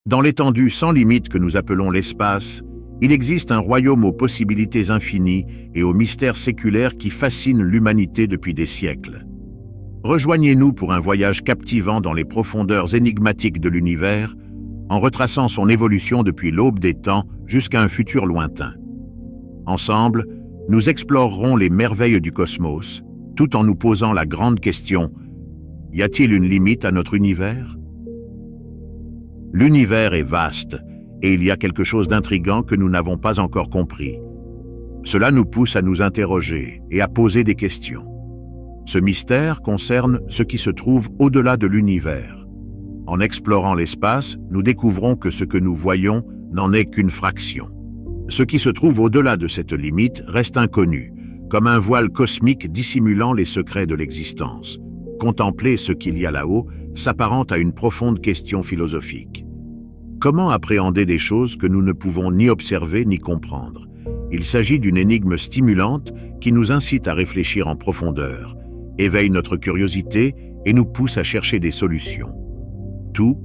Dans l'étendue sans limite que nous appelons l'espace, il existe un royaume aux possibilités infinies et aux mystères séculaires qui fascinent l'humanité depuis des siècles. Rejoignez-nous pour un voyage captivant dans les profondeurs énigmatiques de l'univers, en retraçant son évolution depuis l'aube des temps jusqu'à un futur lointain. Ensemble, nous explorerons les merveilles du cosmos, tout en nous posant la grande question: y a-t-il une limite à notre univers? L'univers est vaste, et il y a quelque chose d'intrigant que nous n'avons pas encore compris. Cela nous pousse à nous interroger et à poser des questions. Ce mystère concerne ce qui se trouve au-delà de l'univers. En explorant l'espace, nous découvrons que ce que nous voyons n'en est qu'une fraction. Ce qui se trouve au-delà de cette limite reste inconnu, comme un voile cosmique dissimulant les secrets de l'existence. Contempler ce qu'il y a là-haut s'apparente à une profonde question philosophique. Comment appréhender des choses que nous ne pouvons ni observer ni comprendre? Il s'agit d'une énigme stimulante qui nous incite à réfléchir en profondeur, éveille notre curiosité et nous pousse à chercher des solutions. Tout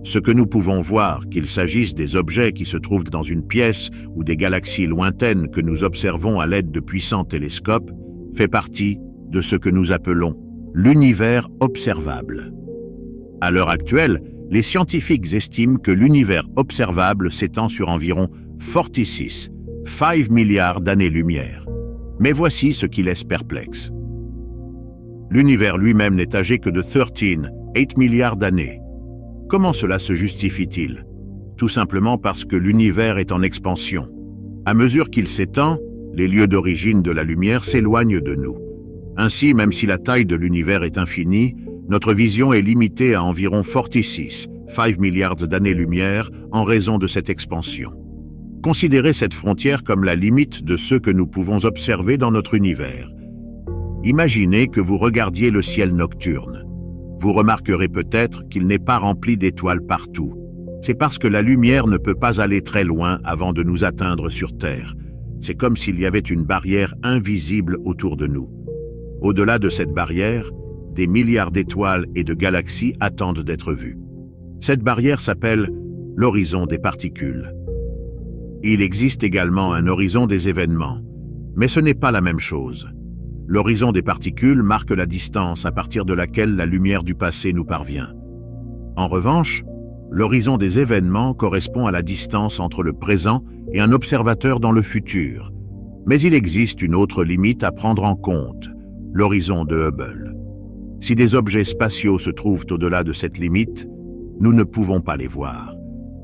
ce que nous pouvons voir, qu'il s'agisse des objets qui se trouvent dans une pièce ou des galaxies lointaines que nous observons à l'aide de puissants télescopes, fait partie de ce que nous appelons l'univers observable. À l'heure actuelle, les scientifiques estiment que l'univers observable s'étend sur environ 5 milliards d'années-lumière. Mais voici ce qui laisse perplexe. L'univers lui-même n'est âgé que de 8 milliards d'années. Comment cela se justifie-t-il? Tout simplement parce que l'univers est en expansion. À mesure qu'il s'étend, les lieux d'origine de la lumière s'éloignent de nous. Ainsi, même si la taille de l'univers est infinie, notre vision est limitée à environ 5 milliards d'années-lumière en raison de cette expansion. Considérez cette frontière comme la limite de ce que nous pouvons observer dans notre univers. Imaginez que vous regardiez le ciel nocturne. Vous remarquerez peut-être qu'il n'est pas rempli d'étoiles partout. C'est parce que la lumière ne peut pas aller très loin avant de nous atteindre sur Terre. C'est comme s'il y avait une barrière invisible autour de nous. Au-delà de cette barrière, des milliards d'étoiles et de galaxies attendent d'être vues. Cette barrière s'appelle l'horizon des particules. Il existe également un horizon des événements, mais ce n'est pas la même chose. L'horizon des particules marque la distance à partir de laquelle la lumière du passé nous parvient. En revanche, l'horizon des événements correspond à la distance entre le présent et un observateur dans le futur. Mais il existe une autre limite à prendre en compte, l'horizon de Hubble. Si des objets spatiaux se trouvent au-delà de cette limite, nous ne pouvons pas les voir.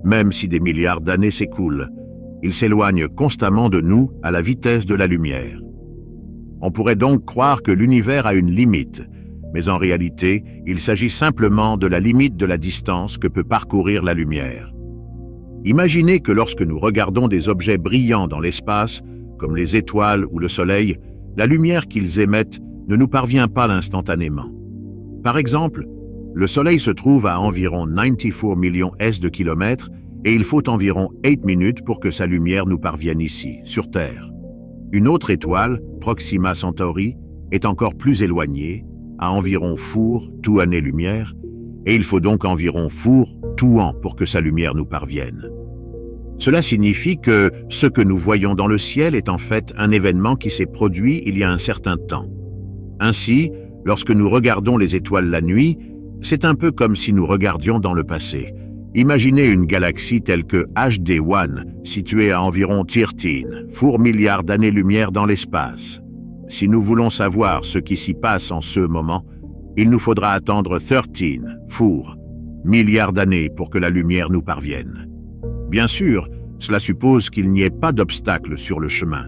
Même si des milliards d'années s'écoulent, ils s'éloignent constamment de nous à la vitesse de la lumière. On pourrait donc croire que l'univers a une limite, mais en réalité, il s'agit simplement de la limite de la distance que peut parcourir la lumière. Imaginez que lorsque nous regardons des objets brillants dans l'espace, comme les étoiles ou le soleil, la lumière qu'ils émettent ne nous parvient pas instantanément. Par exemple, le soleil se trouve à environ 94 millions de kilomètres et il faut environ 8 minutes pour que sa lumière nous parvienne ici, sur Terre. Une autre étoile, Proxima Centauri, est encore plus éloignée, à environ 2 années-lumière, et il faut donc environ 2 ans pour que sa lumière nous parvienne. Cela signifie que ce que nous voyons dans le ciel est en fait un événement qui s'est produit il y a un certain temps. Ainsi, lorsque nous regardons les étoiles la nuit, c'est un peu comme si nous regardions dans le passé. Imaginez une galaxie telle que HD1, située à environ 4 milliards d'années-lumière dans l'espace. Si nous voulons savoir ce qui s'y passe en ce moment, il nous faudra attendre 13 milliards d'années pour que la lumière nous parvienne. Bien sûr, cela suppose qu'il n'y ait pas d'obstacles sur le chemin,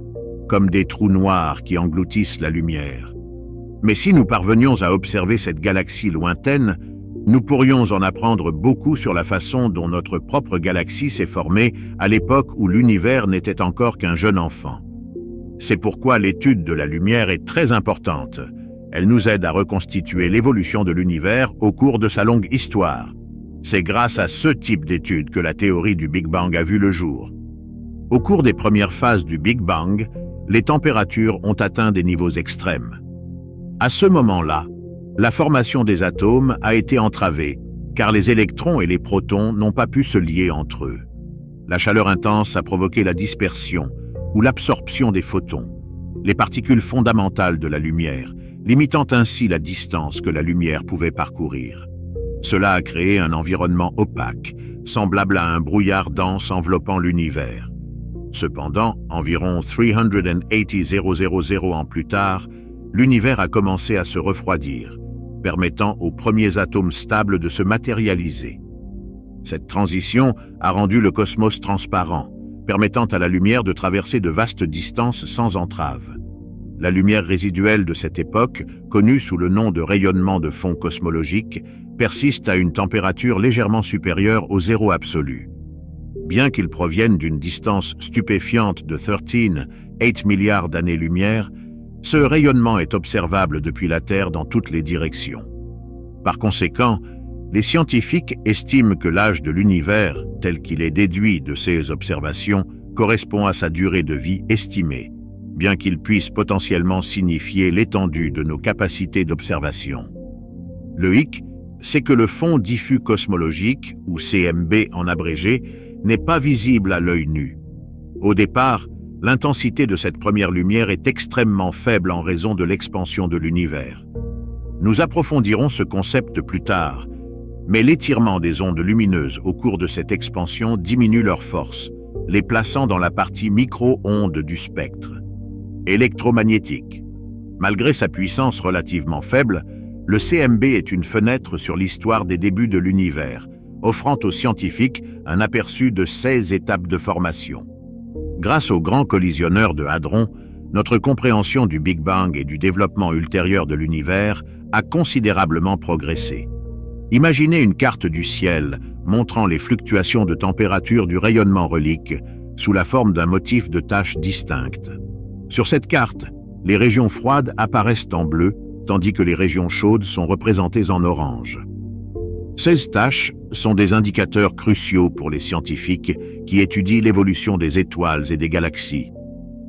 comme des trous noirs qui engloutissent la lumière. Mais si nous parvenions à observer cette galaxie lointaine, nous pourrions en apprendre beaucoup sur la façon dont notre propre galaxie s'est formée à l'époque où l'univers n'était encore qu'un jeune enfant. C'est pourquoi l'étude de la lumière est très importante. Elle nous aide à reconstituer l'évolution de l'univers au cours de sa longue histoire. C'est grâce à ce type d'étude que la théorie du Big Bang a vu le jour. Au cours des premières phases du Big Bang, les températures ont atteint des niveaux extrêmes. À ce moment-là, la formation des atomes a été entravée, car les électrons et les protons n'ont pas pu se lier entre eux. La chaleur intense a provoqué la dispersion ou l'absorption des photons, les particules fondamentales de la lumière, limitant ainsi la distance que la lumière pouvait parcourir. Cela a créé un environnement opaque, semblable à un brouillard dense enveloppant l'univers. Cependant, environ 380,000 ans plus tard, l'univers a commencé à se refroidir, permettant aux premiers atomes stables de se matérialiser. Cette transition a rendu le cosmos transparent, permettant à la lumière de traverser de vastes distances sans entrave. La lumière résiduelle de cette époque, connue sous le nom de rayonnement de fond cosmologique, persiste à une température légèrement supérieure au zéro absolu. Bien qu'il provienne d'une distance stupéfiante de 8 milliards d'années-lumière, ce rayonnement est observable depuis la Terre dans toutes les directions. Par conséquent, les scientifiques estiment que l'âge de l'univers, tel qu'il est déduit de ces observations, correspond à sa durée de vie estimée, bien qu'il puisse potentiellement signifier l'étendue de nos capacités d'observation. Le hic, c'est que le fond diffus cosmologique, ou CMB en abrégé, n'est pas visible à l'œil nu. Au départ, l'intensité de cette première lumière est extrêmement faible en raison de l'expansion de l'univers. Nous approfondirons ce concept plus tard, mais l'étirement des ondes lumineuses au cours de cette expansion diminue leur force, les plaçant dans la partie micro-ondes du spectre. Électromagnétique. Malgré sa puissance relativement faible, le CMB est une fenêtre sur l'histoire des débuts de l'univers, offrant aux scientifiques un aperçu de 16 étapes de formation. Grâce au grand collisionneur de hadrons, notre compréhension du Big Bang et du développement ultérieur de l'univers a considérablement progressé. Imaginez une carte du ciel montrant les fluctuations de température du rayonnement relique sous la forme d'un motif de taches distinctes. Sur cette carte, les régions froides apparaissent en bleu, tandis que les régions chaudes sont représentées en orange. Ces taches sont des indicateurs cruciaux pour les scientifiques qui étudient l'évolution des étoiles et des galaxies,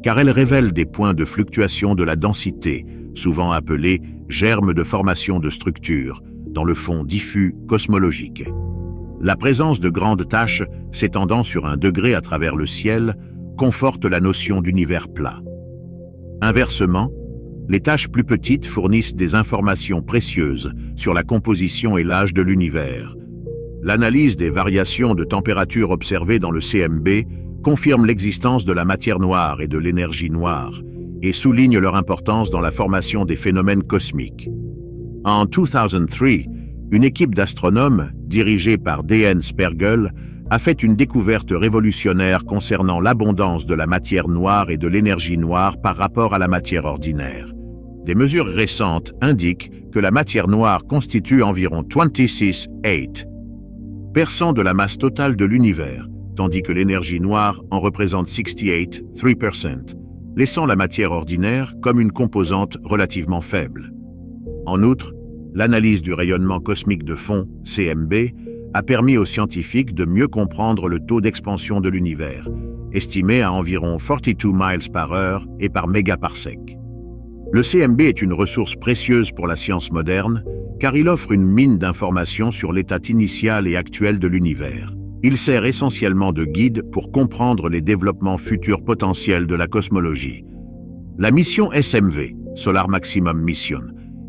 car elles révèlent des points de fluctuation de la densité, souvent appelés germes de formation de structures, dans le fond diffus cosmologique. La présence de grandes taches s'étendant sur un degré à travers le ciel conforte la notion d'univers plat. Inversement, les taches plus petites fournissent des informations précieuses sur la composition et l'âge de l'univers. L'analyse des variations de température observées dans le CMB confirme l'existence de la matière noire et de l'énergie noire et souligne leur importance dans la formation des phénomènes cosmiques. En 2003, une équipe d'astronomes, dirigée par D.N. Spergel, a fait une découverte révolutionnaire concernant l'abondance de la matière noire et de l'énergie noire par rapport à la matière ordinaire. Des mesures récentes indiquent que la matière noire constitue environ 26,8% de la masse totale de l'univers, tandis que l'énergie noire en représente 68,3%, laissant la matière ordinaire comme une composante relativement faible. En outre, l'analyse du rayonnement cosmique de fond, CMB, a permis aux scientifiques de mieux comprendre le taux d'expansion de l'univers, estimé à environ 42 miles par heure et par mégaparsec. Le CMB est une ressource précieuse pour la science moderne, car il offre une mine d'informations sur l'état initial et actuel de l'univers. Il sert essentiellement de guide pour comprendre les développements futurs potentiels de la cosmologie. La mission SMV, Solar Maximum Mission,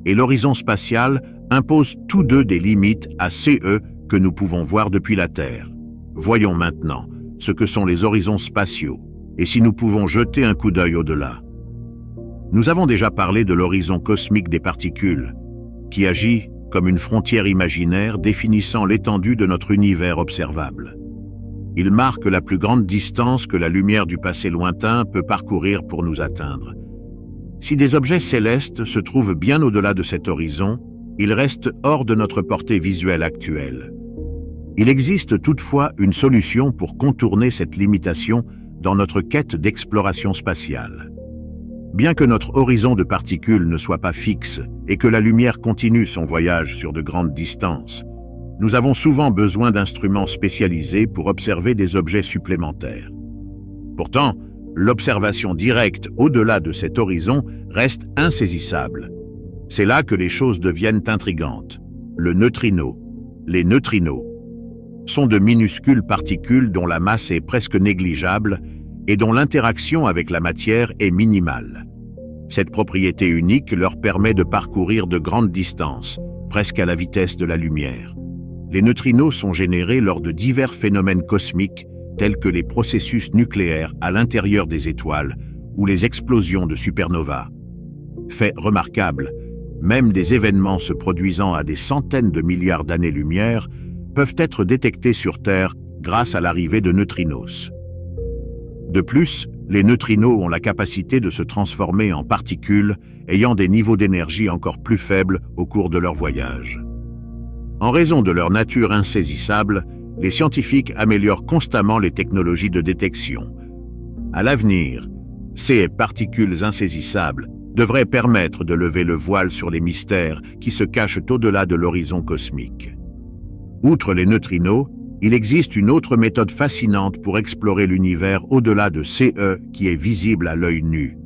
et l'horizon spatial imposent tous deux des limites à CE que nous pouvons voir depuis la Terre. Voyons maintenant ce que sont les horizons spatiaux, et si nous pouvons jeter un coup d'œil au-delà. Nous avons déjà parlé de l'horizon cosmique des particules, qui agit comme une frontière imaginaire définissant l'étendue de notre univers observable. Il marque la plus grande distance que la lumière du passé lointain peut parcourir pour nous atteindre. Si des objets célestes se trouvent bien au-delà de cet horizon, ils restent hors de notre portée visuelle actuelle. Il existe toutefois une solution pour contourner cette limitation dans notre quête d'exploration spatiale. Bien que notre horizon de particules ne soit pas fixe et que la lumière continue son voyage sur de grandes distances, nous avons souvent besoin d'instruments spécialisés pour observer des objets supplémentaires. Pourtant, l'observation directe au-delà de cet horizon reste insaisissable. C'est là que les choses deviennent intrigantes. Le neutrino. Les neutrinos sont de minuscules particules dont la masse est presque négligeable et dont l'interaction avec la matière est minimale. Cette propriété unique leur permet de parcourir de grandes distances, presque à la vitesse de la lumière. Les neutrinos sont générés lors de divers phénomènes cosmiques tels que les processus nucléaires à l'intérieur des étoiles ou les explosions de supernovas. Fait remarquable, même des événements se produisant à des centaines de milliards d'années-lumière peuvent être détectés sur Terre grâce à l'arrivée de neutrinos. De plus, les neutrinos ont la capacité de se transformer en particules ayant des niveaux d'énergie encore plus faibles au cours de leur voyage. En raison de leur nature insaisissable, les scientifiques améliorent constamment les technologies de détection. À l'avenir, ces particules insaisissables devraient permettre de lever le voile sur les mystères qui se cachent au-delà de l'horizon cosmique. Outre les neutrinos, il existe une autre méthode fascinante pour explorer l'univers au-delà de CE qui est visible à l'œil nu.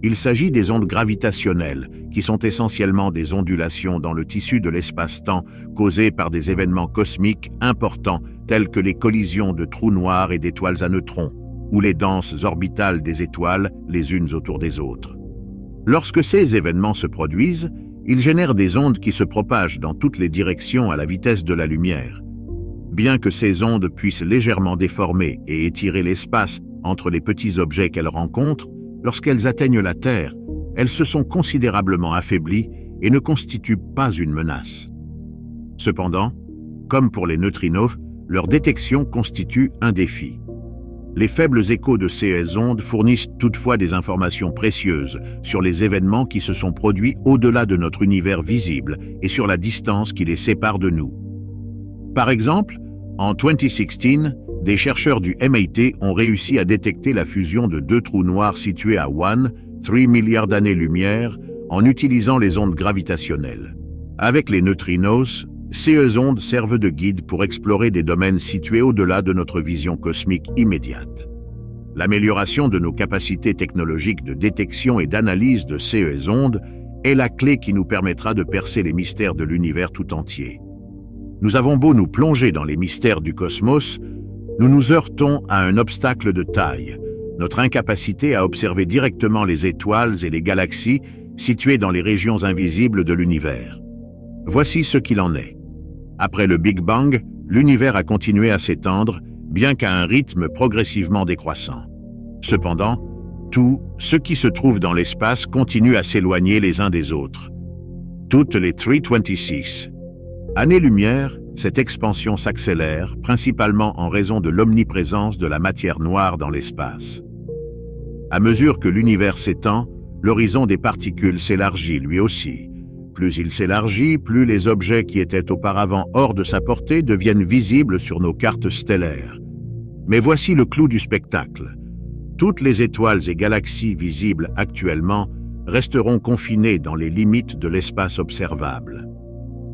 Il s'agit des ondes gravitationnelles, qui sont essentiellement des ondulations dans le tissu de l'espace-temps causées par des événements cosmiques importants tels que les collisions de trous noirs et d'étoiles à neutrons, ou les danses orbitales des étoiles les unes autour des autres. Lorsque ces événements se produisent, ils génèrent des ondes qui se propagent dans toutes les directions à la vitesse de la lumière. Bien que ces ondes puissent légèrement déformer et étirer l'espace entre les petits objets qu'elles rencontrent, lorsqu'elles atteignent la Terre, elles se sont considérablement affaiblies et ne constituent pas une menace. Cependant, comme pour les neutrinos, leur détection constitue un défi. Les faibles échos de ces ondes fournissent toutefois des informations précieuses sur les événements qui se sont produits au-delà de notre univers visible et sur la distance qui les sépare de nous. Par exemple, en 2016, des chercheurs du MIT ont réussi à détecter la fusion de deux trous noirs situés à 3 milliards d'années-lumière en utilisant les ondes gravitationnelles. Avec les neutrinos, ces ondes servent de guide pour explorer des domaines situés au-delà de notre vision cosmique immédiate. L'amélioration de nos capacités technologiques de détection et d'analyse de ces ondes est la clé qui nous permettra de percer les mystères de l'univers tout entier. Nous avons beau nous plonger dans les mystères du cosmos, nous nous heurtons à un obstacle de taille, notre incapacité à observer directement les étoiles et les galaxies situées dans les régions invisibles de l'univers. Voici ce qu'il en est. Après le Big Bang, l'univers a continué à s'étendre, bien qu'à un rythme progressivement décroissant. Cependant, tout ce qui se trouve dans l'espace continue à s'éloigner les uns des autres. Toutes les 326 années-lumière, cette expansion s'accélère, principalement en raison de l'omniprésence de la matière noire dans l'espace. À mesure que l'univers s'étend, l'horizon des particules s'élargit lui aussi. Plus il s'élargit, plus les objets qui étaient auparavant hors de sa portée deviennent visibles sur nos cartes stellaires. Mais voici le clou du spectacle. Toutes les étoiles et galaxies visibles actuellement resteront confinées dans les limites de l'espace observable.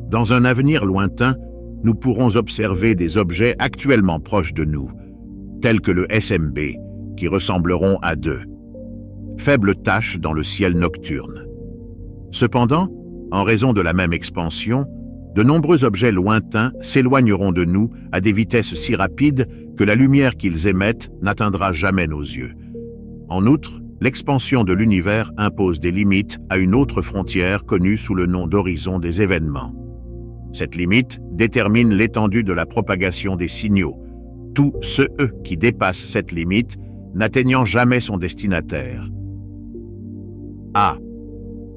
Dans un avenir lointain, nous pourrons observer des objets actuellement proches de nous, tels que le SMB, qui ressembleront à de faibles taches dans le ciel nocturne. Cependant, en raison de la même expansion, de nombreux objets lointains s'éloigneront de nous à des vitesses si rapides que la lumière qu'ils émettent n'atteindra jamais nos yeux. En outre, l'expansion de l'univers impose des limites à une autre frontière connue sous le nom d'horizon des événements. Cette limite détermine l'étendue de la propagation des signaux, tous ceux qui dépassent cette limite n'atteignant jamais son destinataire. À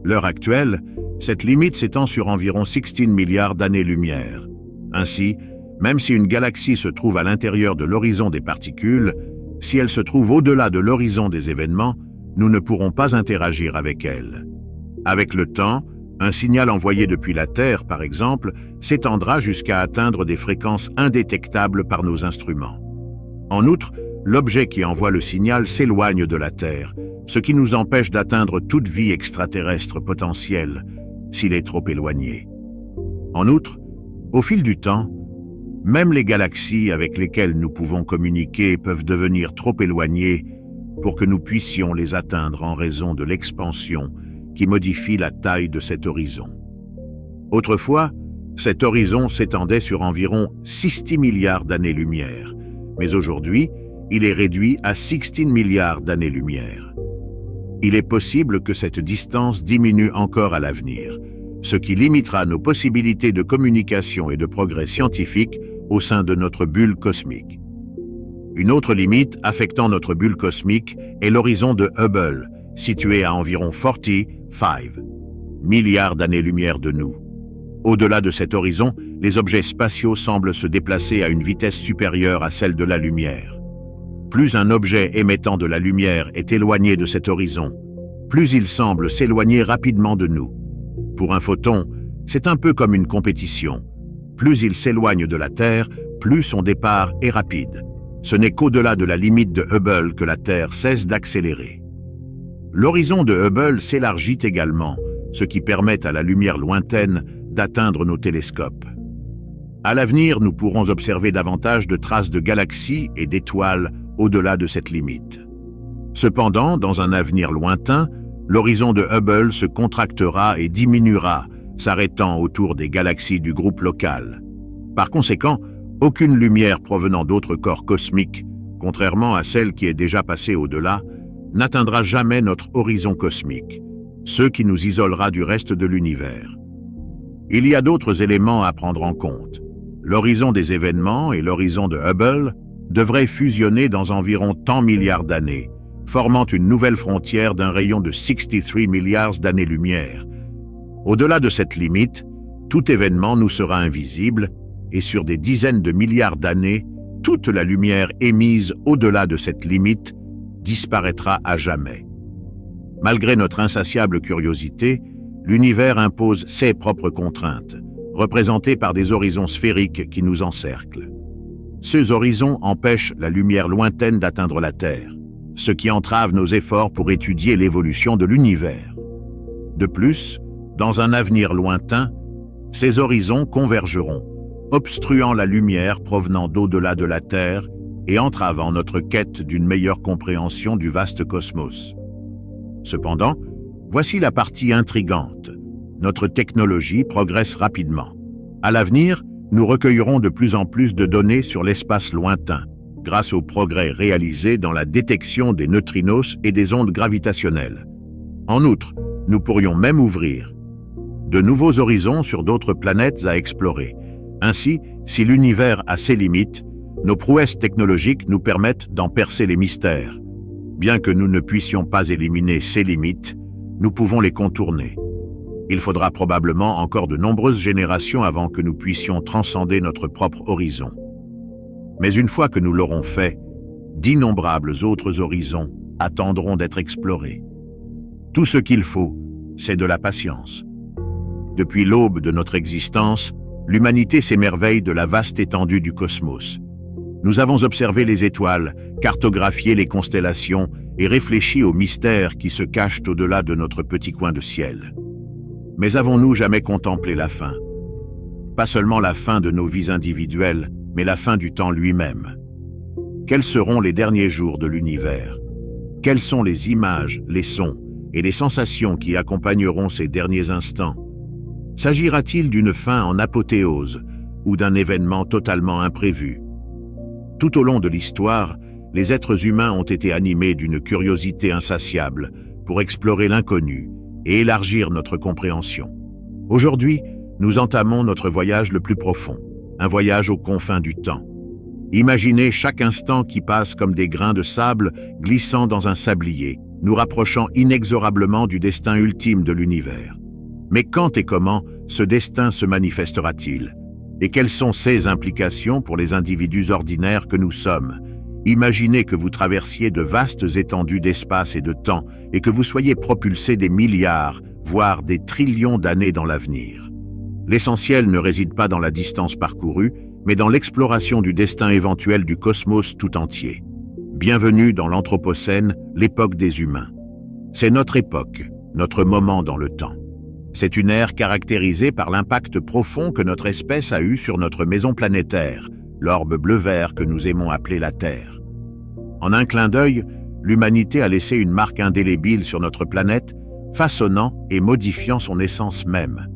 l'heure actuelle, cette limite s'étend sur environ 16 milliards d'années-lumière. Ainsi, même si une galaxie se trouve à l'intérieur de l'horizon des particules, si elle se trouve au-delà de l'horizon des événements, nous ne pourrons pas interagir avec elle. Avec le temps, un signal envoyé depuis la Terre, par exemple, s'étendra jusqu'à atteindre des fréquences indétectables par nos instruments. En outre, l'objet qui envoie le signal s'éloigne de la Terre, ce qui nous empêche d'atteindre toute vie extraterrestre potentielle, s'il est trop éloigné. En outre, au fil du temps, même les galaxies avec lesquelles nous pouvons communiquer peuvent devenir trop éloignées pour que nous puissions les atteindre en raison de l'expansion qui modifie la taille de cet horizon. Autrefois, Cet horizon s'étendait sur environ 60 milliards d'années-lumière, mais aujourd'hui, il est réduit à 16 milliards d'années-lumière. Il est possible que cette distance diminue encore à l'avenir, ce qui limitera nos possibilités de communication et de progrès scientifique au sein de notre bulle cosmique. Une autre limite affectant notre bulle cosmique est l'horizon de Hubble, situé à environ 45 milliards d'années-lumière de nous. Au-delà de cet horizon, les objets spatiaux semblent se déplacer à une vitesse supérieure à celle de la lumière. Plus un objet émettant de la lumière est éloigné de cet horizon, plus il semble s'éloigner rapidement de nous. Pour un photon, c'est un peu comme une compétition. Plus il s'éloigne de la Terre, plus son départ est rapide. Ce n'est qu'au-delà de la limite de Hubble que la Terre cesse d'accélérer. L'horizon de Hubble s'élargit également, ce qui permet à la lumière lointaine d'atteindre nos télescopes. À l'avenir, nous pourrons observer davantage de traces de galaxies et d'étoiles au-delà de cette limite. Cependant, dans un avenir lointain, l'horizon de Hubble se contractera et diminuera, s'arrêtant autour des galaxies du groupe local. Par conséquent, aucune lumière provenant d'autres corps cosmiques, contrairement à celle qui est déjà passée au-delà, n'atteindra jamais notre horizon cosmique, ce qui nous isolera du reste de l'univers. Il y a d'autres éléments à prendre en compte. L'horizon des événements et l'horizon de Hubble devraient fusionner dans environ tant milliards d'années, formant une nouvelle frontière d'un rayon de 63 milliards d'années-lumière. Au-delà de cette limite, tout événement nous sera invisible et sur des dizaines de milliards d'années, toute la lumière émise au-delà de cette limite disparaîtra à jamais. Malgré notre insatiable curiosité, l'univers impose ses propres contraintes, représentées par des horizons sphériques qui nous encerclent. Ces horizons empêchent la lumière lointaine d'atteindre la Terre, ce qui entrave nos efforts pour étudier l'évolution de l'univers. De plus, dans un avenir lointain, ces horizons convergeront, obstruant la lumière provenant d'au-delà de la Terre et entravant notre quête d'une meilleure compréhension du vaste cosmos. Cependant, voici la partie intrigante. Notre technologie progresse rapidement. À l'avenir, nous recueillerons de plus en plus de données sur l'espace lointain, grâce aux progrès réalisés dans la détection des neutrinos et des ondes gravitationnelles. En outre, nous pourrions même ouvrir de nouveaux horizons sur d'autres planètes à explorer. Ainsi, si l'univers a ses limites, nos prouesses technologiques nous permettent d'en percer les mystères. Bien que nous ne puissions pas éliminer ces limites, nous pouvons les contourner. Il faudra probablement encore de nombreuses générations avant que nous puissions transcender notre propre horizon. Mais une fois que nous l'aurons fait, d'innombrables autres horizons attendront d'être explorés. Tout ce qu'il faut, c'est de la patience. Depuis l'aube de notre existence, l'humanité s'émerveille de la vaste étendue du cosmos. Nous avons observé les étoiles, cartographié les constellations et réfléchi aux mystères qui se cachent au-delà de notre petit coin de ciel. Mais avons-nous jamais contemplé la fin? Pas seulement la fin de nos vies individuelles, mais la fin du temps lui-même. Quels seront les derniers jours de l'univers? Quelles sont les images, les sons et les sensations qui accompagneront ces derniers instants? S'agira-t-il d'une fin en apothéose ou d'un événement totalement imprévu? Tout au long de l'histoire, les êtres humains ont été animés d'une curiosité insatiable pour explorer l'inconnu et élargir notre compréhension. Aujourd'hui, nous entamons notre voyage le plus profond, un voyage aux confins du temps. Imaginez chaque instant qui passe comme des grains de sable glissant dans un sablier, nous rapprochant inexorablement du destin ultime de l'univers. Mais quand et comment ce destin se manifestera-t-il? Et quelles sont ses implications pour les individus ordinaires que nous sommes? Imaginez que vous traversiez de vastes étendues d'espace et de temps et que vous soyez propulsé des milliards, voire des trillions d'années dans l'avenir. L'essentiel ne réside pas dans la distance parcourue, mais dans l'exploration du destin éventuel du cosmos tout entier. Bienvenue dans l'Anthropocène, l'époque des humains. C'est notre époque, notre moment dans le temps. C'est une ère caractérisée par l'impact profond que notre espèce a eu sur notre maison planétaire, l'orbe bleu-vert que nous aimons appeler la Terre. En un clin d'œil, l'humanité a laissé une marque indélébile sur notre planète, façonnant et modifiant son essence même.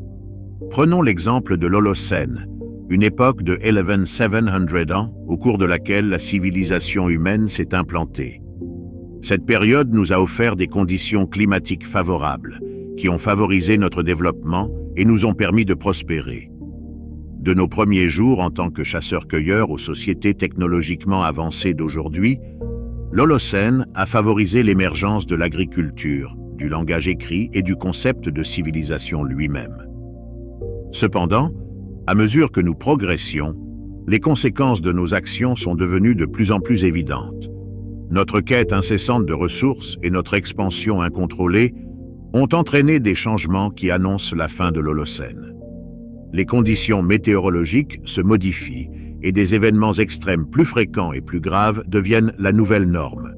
Prenons l'exemple de l'Holocène, une époque de 11700 ans au cours de laquelle la civilisation humaine s'est implantée. Cette période nous a offert des conditions climatiques favorables, qui ont favorisé notre développement et nous ont permis de prospérer. De nos premiers jours en tant que chasseurs-cueilleurs aux sociétés technologiquement avancées d'aujourd'hui, l'Holocène a favorisé l'émergence de l'agriculture, du langage écrit et du concept de civilisation lui-même. Cependant, à mesure que nous progressions, les conséquences de nos actions sont devenues de plus en plus évidentes. Notre quête incessante de ressources et notre expansion incontrôlée ont entraîné des changements qui annoncent la fin de l'Holocène. Les conditions météorologiques se modifient et des événements extrêmes plus fréquents et plus graves deviennent la nouvelle norme.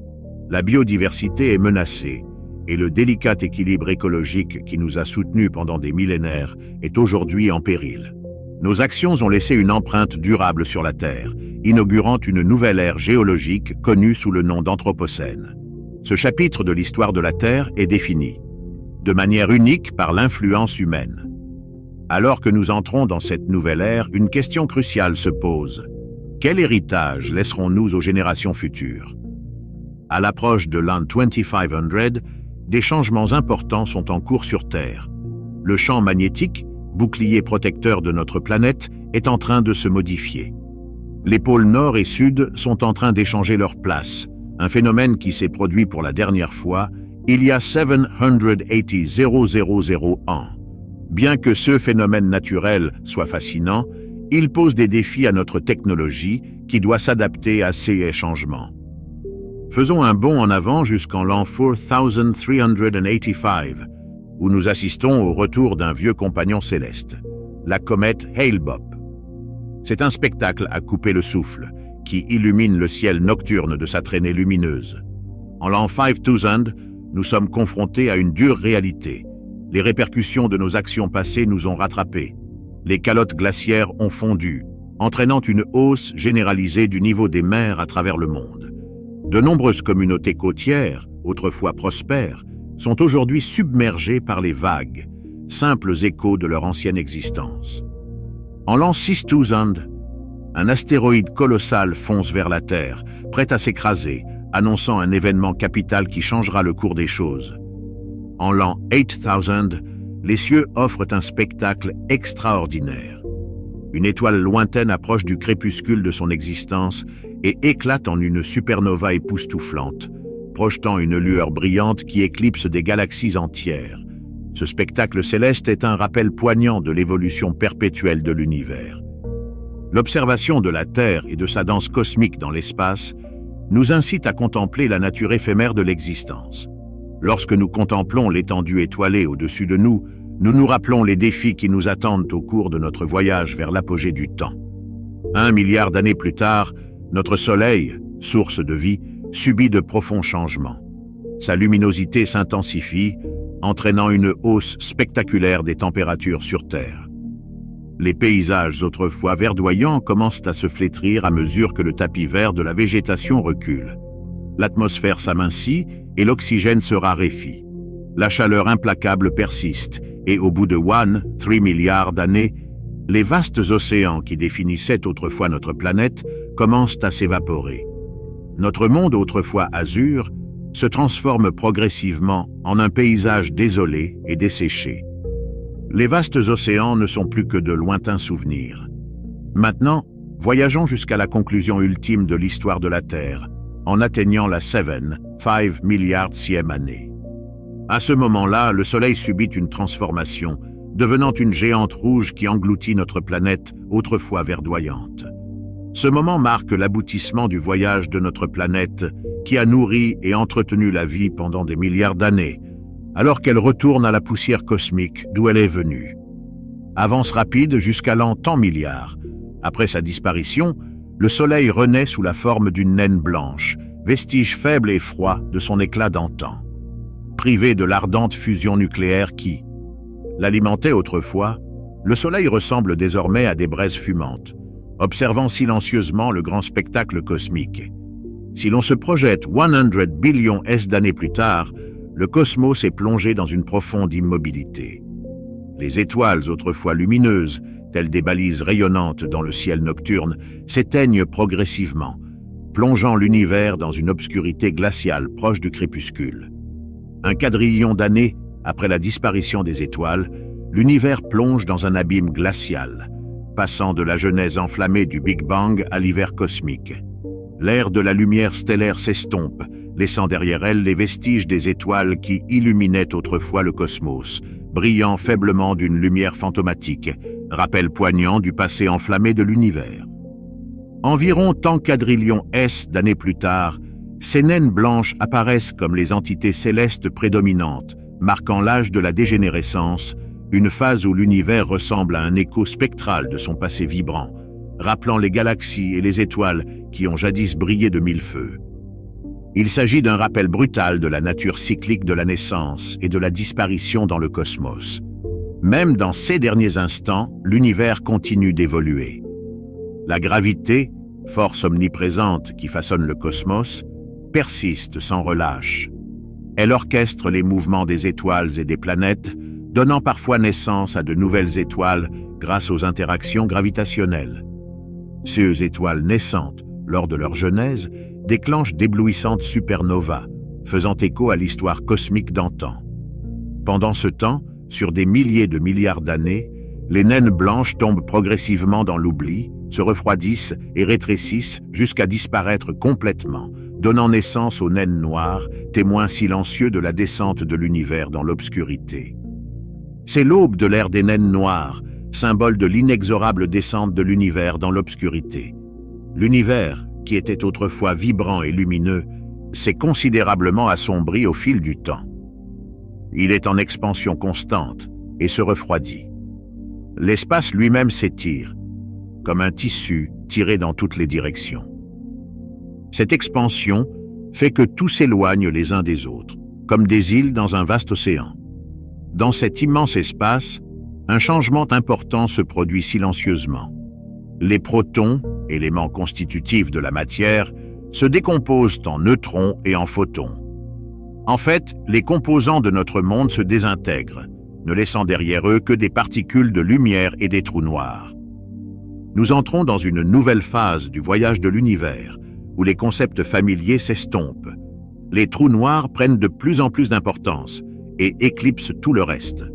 La biodiversité est menacée et le délicat équilibre écologique qui nous a soutenus pendant des millénaires est aujourd'hui en péril. Nos actions ont laissé une empreinte durable sur la Terre, inaugurant une nouvelle ère géologique connue sous le nom d'Anthropocène. Ce chapitre de l'histoire de la Terre est défini, de manière unique par l'influence humaine. Alors que nous entrons dans cette nouvelle ère, une question cruciale se pose. Quel héritage laisserons-nous aux générations futures? À l'approche de l'an 2500, des changements importants sont en cours sur Terre. Le champ magnétique, bouclier protecteur de notre planète, est en train de se modifier. Les pôles nord et sud sont en train d'échanger leur place, un phénomène qui s'est produit pour la dernière fois il y a 780,000 ans. Bien que ce phénomène naturel soit fascinant, il pose des défis à notre technologie qui doit s'adapter à ces changements. Faisons un bond en avant jusqu'en l'an 4385, où nous assistons au retour d'un vieux compagnon céleste, la comète Hale-Bopp. C'est un spectacle à couper le souffle, qui illumine le ciel nocturne de sa traînée lumineuse. En l'an 5000, nous sommes confrontés à une dure réalité. Les répercussions de nos actions passées nous ont rattrapés. Les calottes glaciaires ont fondu, entraînant une hausse généralisée du niveau des mers à travers le monde. De nombreuses communautés côtières, autrefois prospères, sont aujourd'hui submergées par les vagues, simples échos de leur ancienne existence. En l'an 6000, un astéroïde colossal fonce vers la Terre, prêt à s'écraser, annonçant un événement capital qui changera le cours des choses. En l'an 8000, les cieux offrent un spectacle extraordinaire. Une étoile lointaine approche du crépuscule de son existence et éclate en une supernova époustouflante, projetant une lueur brillante qui éclipse des galaxies entières. Ce spectacle céleste est un rappel poignant de l'évolution perpétuelle de l'univers. L'observation de la Terre et de sa danse cosmique dans l'espace nous incite à contempler la nature éphémère de l'existence. Lorsque nous contemplons l'étendue étoilée au-dessus de nous, nous nous rappelons les défis qui nous attendent au cours de notre voyage vers l'apogée du temps. 1 milliard d'années plus tard, notre Soleil, source de vie, subit de profonds changements. Sa luminosité s'intensifie, entraînant une hausse spectaculaire des températures sur Terre. Les paysages autrefois verdoyants commencent à se flétrir à mesure que le tapis vert de la végétation recule. L'atmosphère s'amincit et l'oxygène se raréfie. La chaleur implacable persiste et au bout de 3 milliards d'années, les vastes océans qui définissaient autrefois notre planète commencent à s'évaporer. Notre monde autrefois azur se transforme progressivement en un paysage désolé et desséché. Les vastes océans ne sont plus que de lointains souvenirs. Maintenant, voyageons jusqu'à la conclusion ultime de l'histoire de la Terre, en atteignant la 5 milliardième année. À ce moment-là, le Soleil subit une transformation, devenant une géante rouge qui engloutit notre planète, autrefois verdoyante. Ce moment marque l'aboutissement du voyage de notre planète, qui a nourri et entretenu la vie pendant des milliards d'années, alors qu'elle retourne à la poussière cosmique d'où elle est venue. Avance rapide jusqu'à l'an 100 milliards. Après sa disparition, le Soleil renaît sous la forme d'une naine blanche, vestige faible et froid de son éclat d'antan. Privé de l'ardente fusion nucléaire qui l'alimentait autrefois, le Soleil ressemble désormais à des braises fumantes, observant silencieusement le grand spectacle cosmique. Si l'on se projette 100 billions d'années plus tard, le cosmos est plongé dans une profonde immobilité. Les étoiles autrefois lumineuses, telles des balises rayonnantes dans le ciel nocturne, s'éteignent progressivement, plongeant l'univers dans une obscurité glaciale proche du crépuscule. Un quadrillion d'années après la disparition des étoiles, l'univers plonge dans un abîme glacial, passant de la genèse enflammée du Big Bang à l'hiver cosmique. L'ère de la lumière stellaire s'estompe, laissant derrière elle les vestiges des étoiles qui illuminaient autrefois le cosmos, brillant faiblement d'une lumière fantomatique, rappel poignant du passé enflammé de l'univers. Environ tant quadrillions S d'années plus tard, ces naines blanches apparaissent comme les entités célestes prédominantes, marquant l'âge de la dégénérescence, une phase où l'univers ressemble à un écho spectral de son passé vibrant, rappelant les galaxies et les étoiles qui ont jadis brillé de mille feux. Il s'agit d'un rappel brutal de la nature cyclique de la naissance et de la disparition dans le cosmos. Même dans ces derniers instants, l'univers continue d'évoluer. La gravité, force omniprésente qui façonne le cosmos, persiste sans relâche. Elle orchestre les mouvements des étoiles et des planètes, donnant parfois naissance à de nouvelles étoiles grâce aux interactions gravitationnelles. Ces étoiles naissantes, lors de leur genèse, déclenchent d'éblouissantes supernovas, faisant écho à l'histoire cosmique d'antan. Pendant ce temps, sur des milliers de milliards d'années, les naines blanches tombent progressivement dans l'oubli, se refroidissent et rétrécissent jusqu'à disparaître complètement, donnant naissance aux naines noires, témoins silencieux de la descente de l'univers dans l'obscurité. C'est l'aube de l'ère des naines noires, symbole de l'inexorable descente de l'univers dans l'obscurité. L'univers, qui était autrefois vibrant et lumineux, s'est considérablement assombri au fil du temps. Il est en expansion constante et se refroidit. L'espace lui-même s'étire, comme un tissu tiré dans toutes les directions. Cette expansion fait que tout s'éloigne les uns des autres, comme des îles dans un vaste océan. Dans cet immense espace, un changement important se produit silencieusement. Les protons, éléments constitutifs de la matière, se décomposent en neutrons et en photons. En fait, les composants de notre monde se désintègrent, ne laissant derrière eux que des particules de lumière et des trous noirs. Nous entrons dans une nouvelle phase du voyage de l'univers, où les concepts familiers s'estompent. Les trous noirs prennent de plus en plus d'importance et éclipsent tout le reste.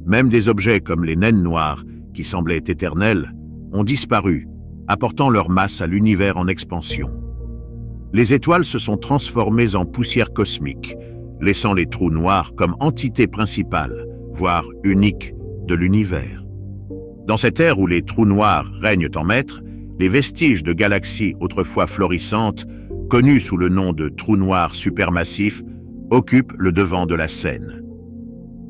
Même des objets comme les naines noires, qui semblaient éternels, ont disparu, apportant leur masse à l'univers en expansion. Les étoiles se sont transformées en poussière cosmique, laissant les trous noirs comme entité principale, voire unique, de l'univers. Dans cette ère où les trous noirs règnent en maître, les vestiges de galaxies autrefois florissantes, connues sous le nom de trous noirs supermassifs, occupent le devant de la scène.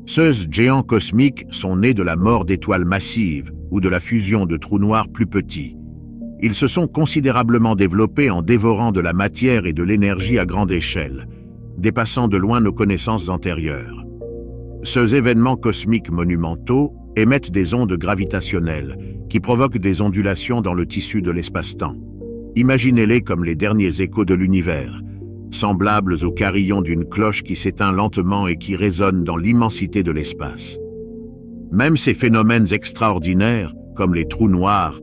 Ces géants cosmiques sont nés de la mort d'étoiles massives ou de la fusion de trous noirs plus petits. Ils se sont considérablement développés en dévorant de la matière et de l'énergie à grande échelle, dépassant de loin nos connaissances antérieures. Ces événements cosmiques monumentaux émettent des ondes gravitationnelles qui provoquent des ondulations dans le tissu de l'espace-temps. Imaginez-les comme les derniers échos de l'univers, semblables aux carillons d'une cloche qui s'éteint lentement et qui résonne dans l'immensité de l'espace. Même ces phénomènes extraordinaires, comme les trous noirs,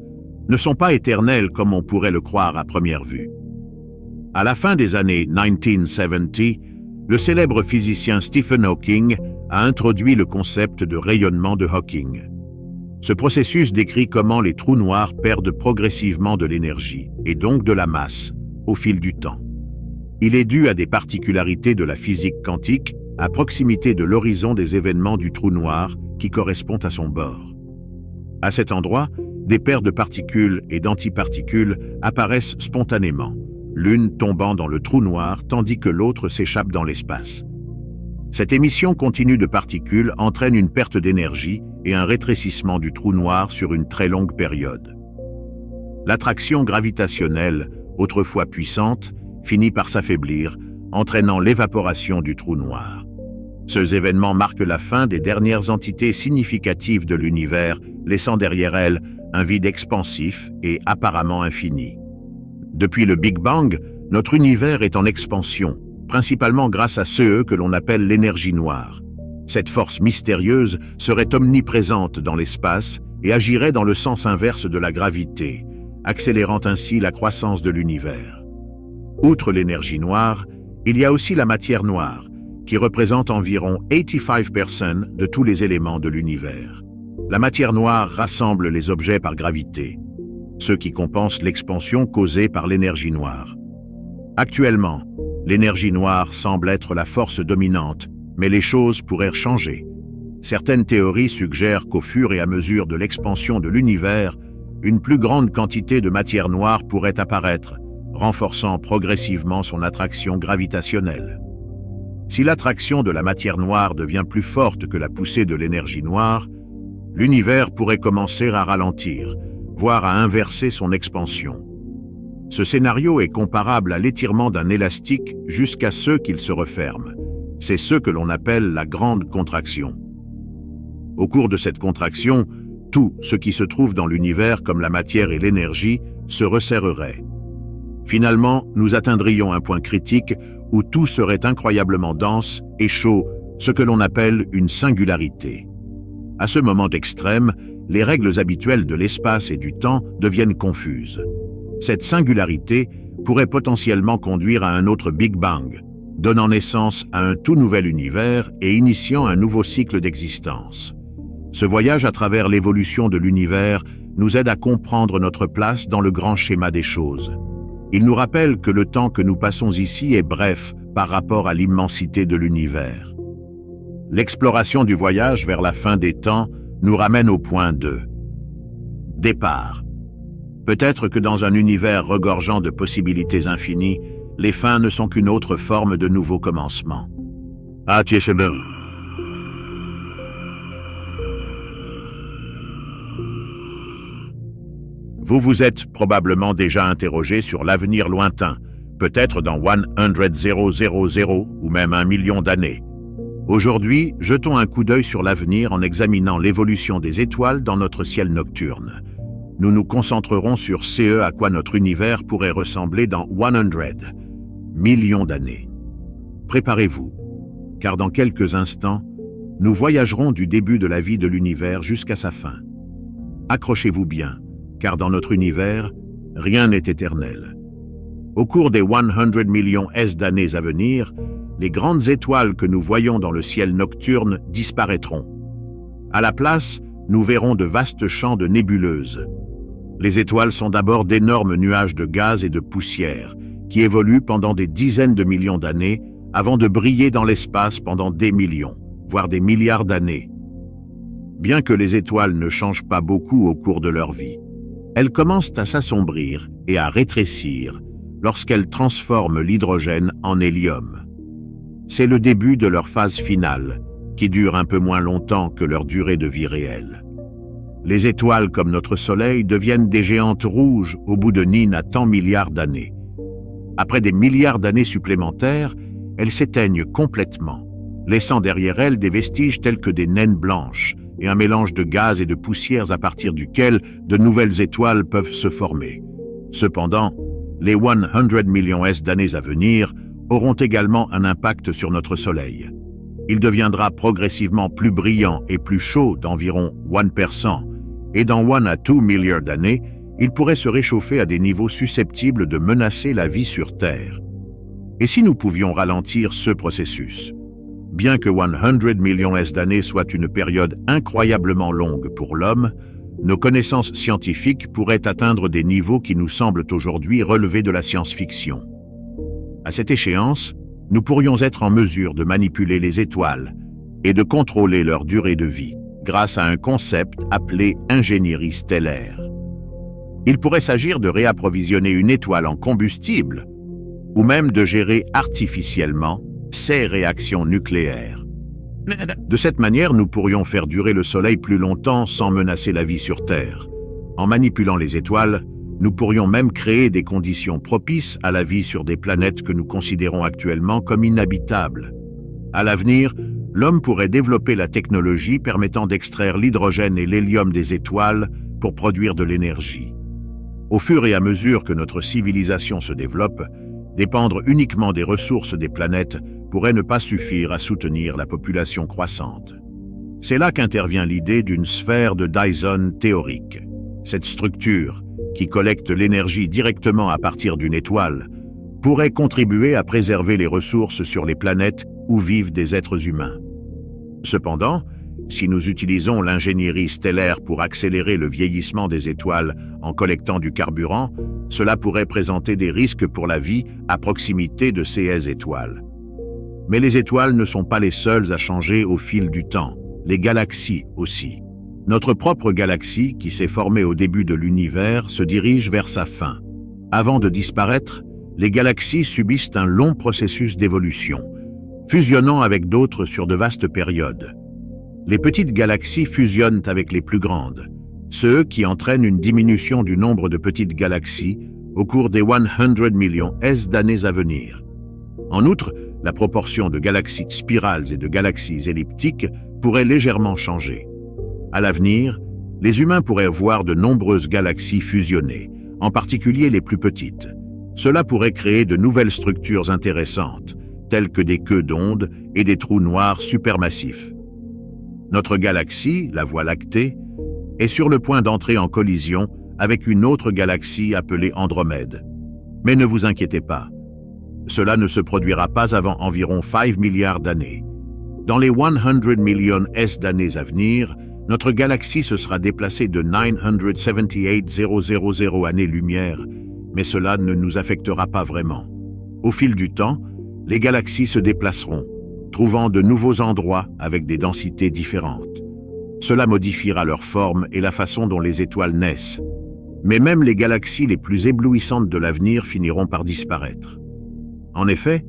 ne sont pas éternels comme on pourrait le croire à première vue. À la fin des années 1970, le célèbre physicien Stephen Hawking a introduit le concept de rayonnement de Hawking. Ce processus décrit comment les trous noirs perdent progressivement de l'énergie, et donc de la masse, au fil du temps. Il est dû à des particularités de la physique quantique à proximité de l'horizon des événements du trou noir qui correspond à son bord. À cet endroit, des paires de particules et d'antiparticules apparaissent spontanément, l'une tombant dans le trou noir tandis que l'autre s'échappe dans l'espace. Cette émission continue de particules entraîne une perte d'énergie et un rétrécissement du trou noir sur une très longue période. L'attraction gravitationnelle, autrefois puissante, finit par s'affaiblir, entraînant l'évaporation du trou noir. Ces événements marquent la fin des dernières entités significatives de l'univers, laissant derrière elles un vide expansif et apparemment infini. Depuis le Big Bang, notre univers est en expansion, principalement grâce à ce que l'on appelle l'énergie noire. Cette force mystérieuse serait omniprésente dans l'espace et agirait dans le sens inverse de la gravité, accélérant ainsi la croissance de l'univers. Outre l'énergie noire, il y a aussi la matière noire, qui représente environ 85% de tous les éléments de l'univers. La matière noire rassemble les objets par gravité, ce qui compense l'expansion causée par l'énergie noire. Actuellement, l'énergie noire semble être la force dominante, mais les choses pourraient changer. Certaines théories suggèrent qu'au fur et à mesure de l'expansion de l'univers, une plus grande quantité de matière noire pourrait apparaître, renforçant progressivement son attraction gravitationnelle. Si l'attraction de la matière noire devient plus forte que la poussée de l'énergie noire, l'univers pourrait commencer à ralentir, voire à inverser son expansion. Ce scénario est comparable à l'étirement d'un élastique jusqu'à ce qu'il se referme. C'est ce que l'on appelle la grande contraction. Au cours de cette contraction, tout ce qui se trouve dans l'univers comme la matière et l'énergie se resserrerait. Finalement, nous atteindrions un point critique où tout serait incroyablement dense et chaud, ce que l'on appelle une singularité. À ce moment extrême, les règles habituelles de l'espace et du temps deviennent confuses. Cette singularité pourrait potentiellement conduire à un autre Big Bang, donnant naissance à un tout nouvel univers et initiant un nouveau cycle d'existence. Ce voyage à travers l'évolution de l'univers nous aide à comprendre notre place dans le grand schéma des choses. Il nous rappelle que le temps que nous passons ici est bref par rapport à l'immensité de l'univers. L'exploration du voyage vers la fin des temps nous ramène au point de départ. Peut-être que dans un univers regorgeant de possibilités infinies, les fins ne sont qu'une autre forme de nouveau commencement. Vous vous êtes probablement déjà interrogé sur l'avenir lointain, peut-être dans 100,000 ou même 1 million d'années. Aujourd'hui, jetons un coup d'œil sur l'avenir en examinant l'évolution des étoiles dans notre ciel nocturne. Nous nous concentrerons sur ce à quoi notre univers pourrait ressembler dans 100 millions d'années. Préparez-vous, car dans quelques instants, nous voyagerons du début de la vie de l'univers jusqu'à sa fin. Accrochez-vous bien, car dans notre univers, rien n'est éternel. Au cours des 100 millions d'années à venir, les grandes étoiles que nous voyons dans le ciel nocturne disparaîtront. À la place, nous verrons de vastes champs de nébuleuses. Les étoiles sont d'abord d'énormes nuages de gaz et de poussière, qui évoluent pendant des dizaines de millions d'années, avant de briller dans l'espace pendant des millions, voire des milliards d'années. Bien que les étoiles ne changent pas beaucoup au cours de leur vie, elles commencent à s'assombrir et à rétrécir lorsqu'elles transforment l'hydrogène en hélium. C'est le début de leur phase finale, qui dure un peu moins longtemps que leur durée de vie réelle. Les étoiles comme notre Soleil deviennent des géantes rouges au bout de à tant milliards d'années. Après des milliards d'années supplémentaires, elles s'éteignent complètement, laissant derrière elles des vestiges tels que des naines blanches et un mélange de gaz et de poussières à partir duquel de nouvelles étoiles peuvent se former. Cependant, les 100 millions d'années à venir auront également un impact sur notre Soleil. Il deviendra progressivement plus brillant et plus chaud d'environ 1%, et dans 1 à 2 milliards d'années, il pourrait se réchauffer à des niveaux susceptibles de menacer la vie sur Terre. Et si nous pouvions ralentir ce processus? Bien que 100 millions d'années soit une période incroyablement longue pour l'homme, nos connaissances scientifiques pourraient atteindre des niveaux qui nous semblent aujourd'hui relevés de la science-fiction. À cette échéance, nous pourrions être en mesure de manipuler les étoiles et de contrôler leur durée de vie grâce à un concept appelé ingénierie stellaire. Il pourrait s'agir de réapprovisionner une étoile en combustible ou même de gérer artificiellement ses réactions nucléaires. De cette manière, nous pourrions faire durer le Soleil plus longtemps sans menacer la vie sur Terre. En manipulant les étoiles, nous pourrions même créer des conditions propices à la vie sur des planètes que nous considérons actuellement comme inhabitables. À l'avenir, l'homme pourrait développer la technologie permettant d'extraire l'hydrogène et l'hélium des étoiles pour produire de l'énergie. Au fur et à mesure que notre civilisation se développe, dépendre uniquement des ressources des planètes pourrait ne pas suffire à soutenir la population croissante. C'est là qu'intervient l'idée d'une sphère de Dyson théorique. Cette structure, qui collecte l'énergie directement à partir d'une étoile, pourrait contribuer à préserver les ressources sur les planètes où vivent des êtres humains. Cependant, si nous utilisons l'ingénierie stellaire pour accélérer le vieillissement des étoiles en collectant du carburant, cela pourrait présenter des risques pour la vie à proximité de ces étoiles. Mais les étoiles ne sont pas les seules à changer au fil du temps, les galaxies aussi. Notre propre galaxie, qui s'est formée au début de l'univers, se dirige vers sa fin. Avant de disparaître, les galaxies subissent un long processus d'évolution, fusionnant avec d'autres sur de vastes périodes. Les petites galaxies fusionnent avec les plus grandes, ce qui entraîne une diminution du nombre de petites galaxies au cours des 100 millions d'années à venir. En outre, la proportion de galaxies spirales et de galaxies elliptiques pourrait légèrement changer. À l'avenir, les humains pourraient voir de nombreuses galaxies fusionner, en particulier les plus petites. Cela pourrait créer de nouvelles structures intéressantes, telles que des queues d'ondes et des trous noirs supermassifs. Notre galaxie, la Voie lactée, est sur le point d'entrer en collision avec une autre galaxie appelée Andromède. Mais ne vous inquiétez pas, cela ne se produira pas avant environ 5 milliards d'années. Dans les 100 millions d'années à venir, notre galaxie se sera déplacée de 978,000 années-lumière, mais cela ne nous affectera pas vraiment. Au fil du temps, les galaxies se déplaceront, trouvant de nouveaux endroits avec des densités différentes. Cela modifiera leur forme et la façon dont les étoiles naissent. Mais même les galaxies les plus éblouissantes de l'avenir finiront par disparaître. En effet,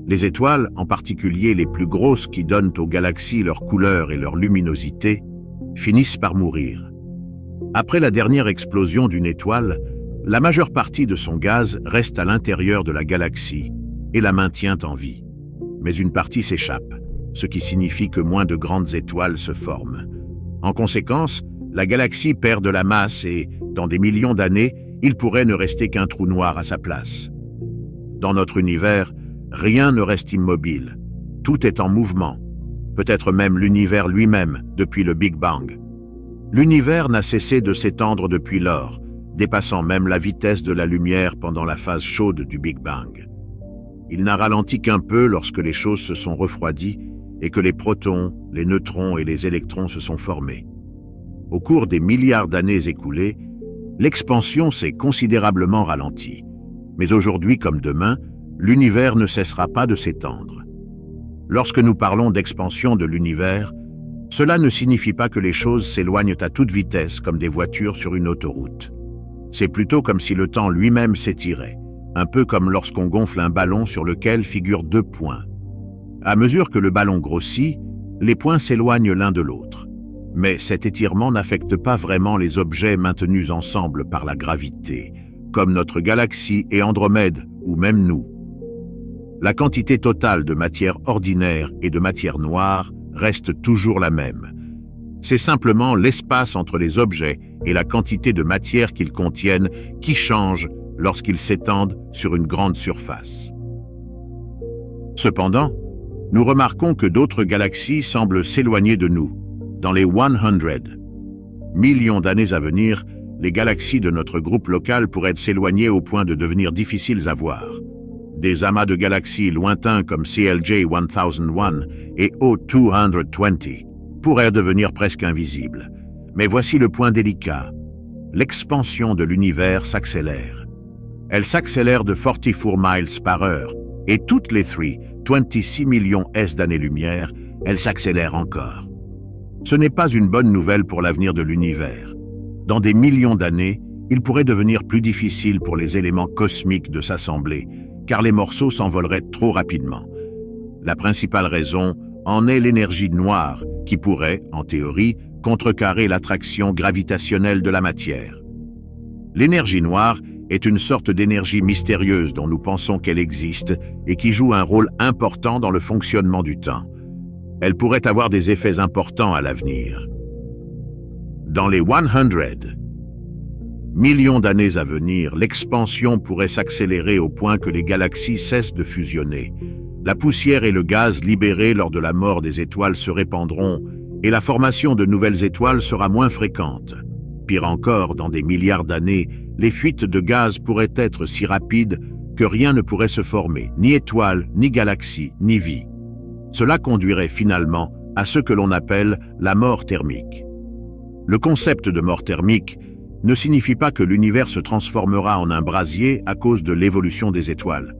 les étoiles, en particulier les plus grosses qui donnent aux galaxies leur couleur et leur luminosité, finissent par mourir. Après la dernière explosion d'une étoile, la majeure partie de son gaz reste à l'intérieur de la galaxie et la maintient en vie. Mais une partie s'échappe, ce qui signifie que moins de grandes étoiles se forment. En conséquence, la galaxie perd de la masse et, dans des millions d'années, il pourrait ne rester qu'un trou noir à sa place. Dans notre univers, rien ne reste immobile. Tout est en mouvement, peut-être même l'univers lui-même depuis le Big Bang. L'univers n'a cessé de s'étendre depuis lors, dépassant même la vitesse de la lumière pendant la phase chaude du Big Bang. Il n'a ralenti qu'un peu lorsque les choses se sont refroidies et que les protons, les neutrons et les électrons se sont formés. Au cours des milliards d'années écoulées, l'expansion s'est considérablement ralentie. Mais aujourd'hui comme demain, l'univers ne cessera pas de s'étendre. Lorsque nous parlons d'expansion de l'univers, cela ne signifie pas que les choses s'éloignent à toute vitesse comme des voitures sur une autoroute. C'est plutôt comme si le temps lui-même s'étirait, un peu comme lorsqu'on gonfle un ballon sur lequel figurent 2 points. À mesure que le ballon grossit, les points s'éloignent l'un de l'autre. Mais cet étirement n'affecte pas vraiment les objets maintenus ensemble par la gravité, comme notre galaxie et Andromède, ou même nous. La quantité totale de matière ordinaire et de matière noire reste toujours la même. C'est simplement l'espace entre les objets et la quantité de matière qu'ils contiennent qui change lorsqu'ils s'étendent sur une grande surface. Cependant, nous remarquons que d'autres galaxies semblent s'éloigner de nous. Dans les 100 millions d'années à venir, les galaxies de notre groupe local pourraient s'éloigner au point de devenir difficiles à voir. Des amas de galaxies lointains comme CLJ 1001 et O220 pourraient devenir presque invisibles. Mais voici le point délicat. L'expansion de l'univers s'accélère. Elle s'accélère de 44 miles par heure, et toutes les 26 millions d'années-lumière, elle s'accélère encore. Ce n'est pas une bonne nouvelle pour l'avenir de l'univers. Dans des millions d'années, il pourrait devenir plus difficile pour les éléments cosmiques de s'assembler, car les morceaux s'envoleraient trop rapidement. La principale raison en est l'énergie noire, qui pourrait, en théorie, contrecarrer l'attraction gravitationnelle de la matière. L'énergie noire est une sorte d'énergie mystérieuse dont nous pensons qu'elle existe et qui joue un rôle important dans le fonctionnement du temps. Elle pourrait avoir des effets importants à l'avenir. Dans les 100 millions d'années à venir, l'expansion pourrait s'accélérer au point que les galaxies cessent de fusionner. La poussière et le gaz libérés lors de la mort des étoiles se répandront et la formation de nouvelles étoiles sera moins fréquente. Pire encore, dans des milliards d'années, les fuites de gaz pourraient être si rapides que rien ne pourrait se former, ni étoiles, ni galaxies, ni vie. Cela conduirait finalement à ce que l'on appelle la mort thermique. Le concept de mort thermique ne signifie pas que l'univers se transformera en un brasier à cause de l'évolution des étoiles.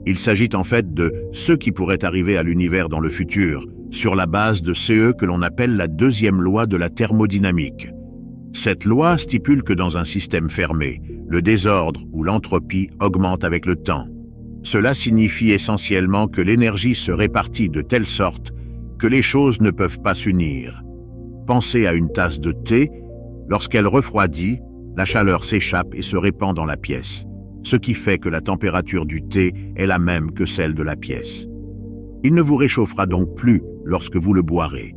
Il s'agit en fait de ce qui pourrait arriver à l'univers dans le futur, sur la base de ce que l'on appelle la deuxième loi de la thermodynamique. Cette loi stipule que dans un système fermé, le désordre ou l'entropie augmente avec le temps. Cela signifie essentiellement que l'énergie se répartit de telle sorte que les choses ne peuvent pas s'unir. Pensez à une tasse de thé. Lorsqu'elle refroidit, la chaleur s'échappe et se répand dans la pièce, ce qui fait que la température du thé est la même que celle de la pièce. Il ne vous réchauffera donc plus lorsque vous le boirez.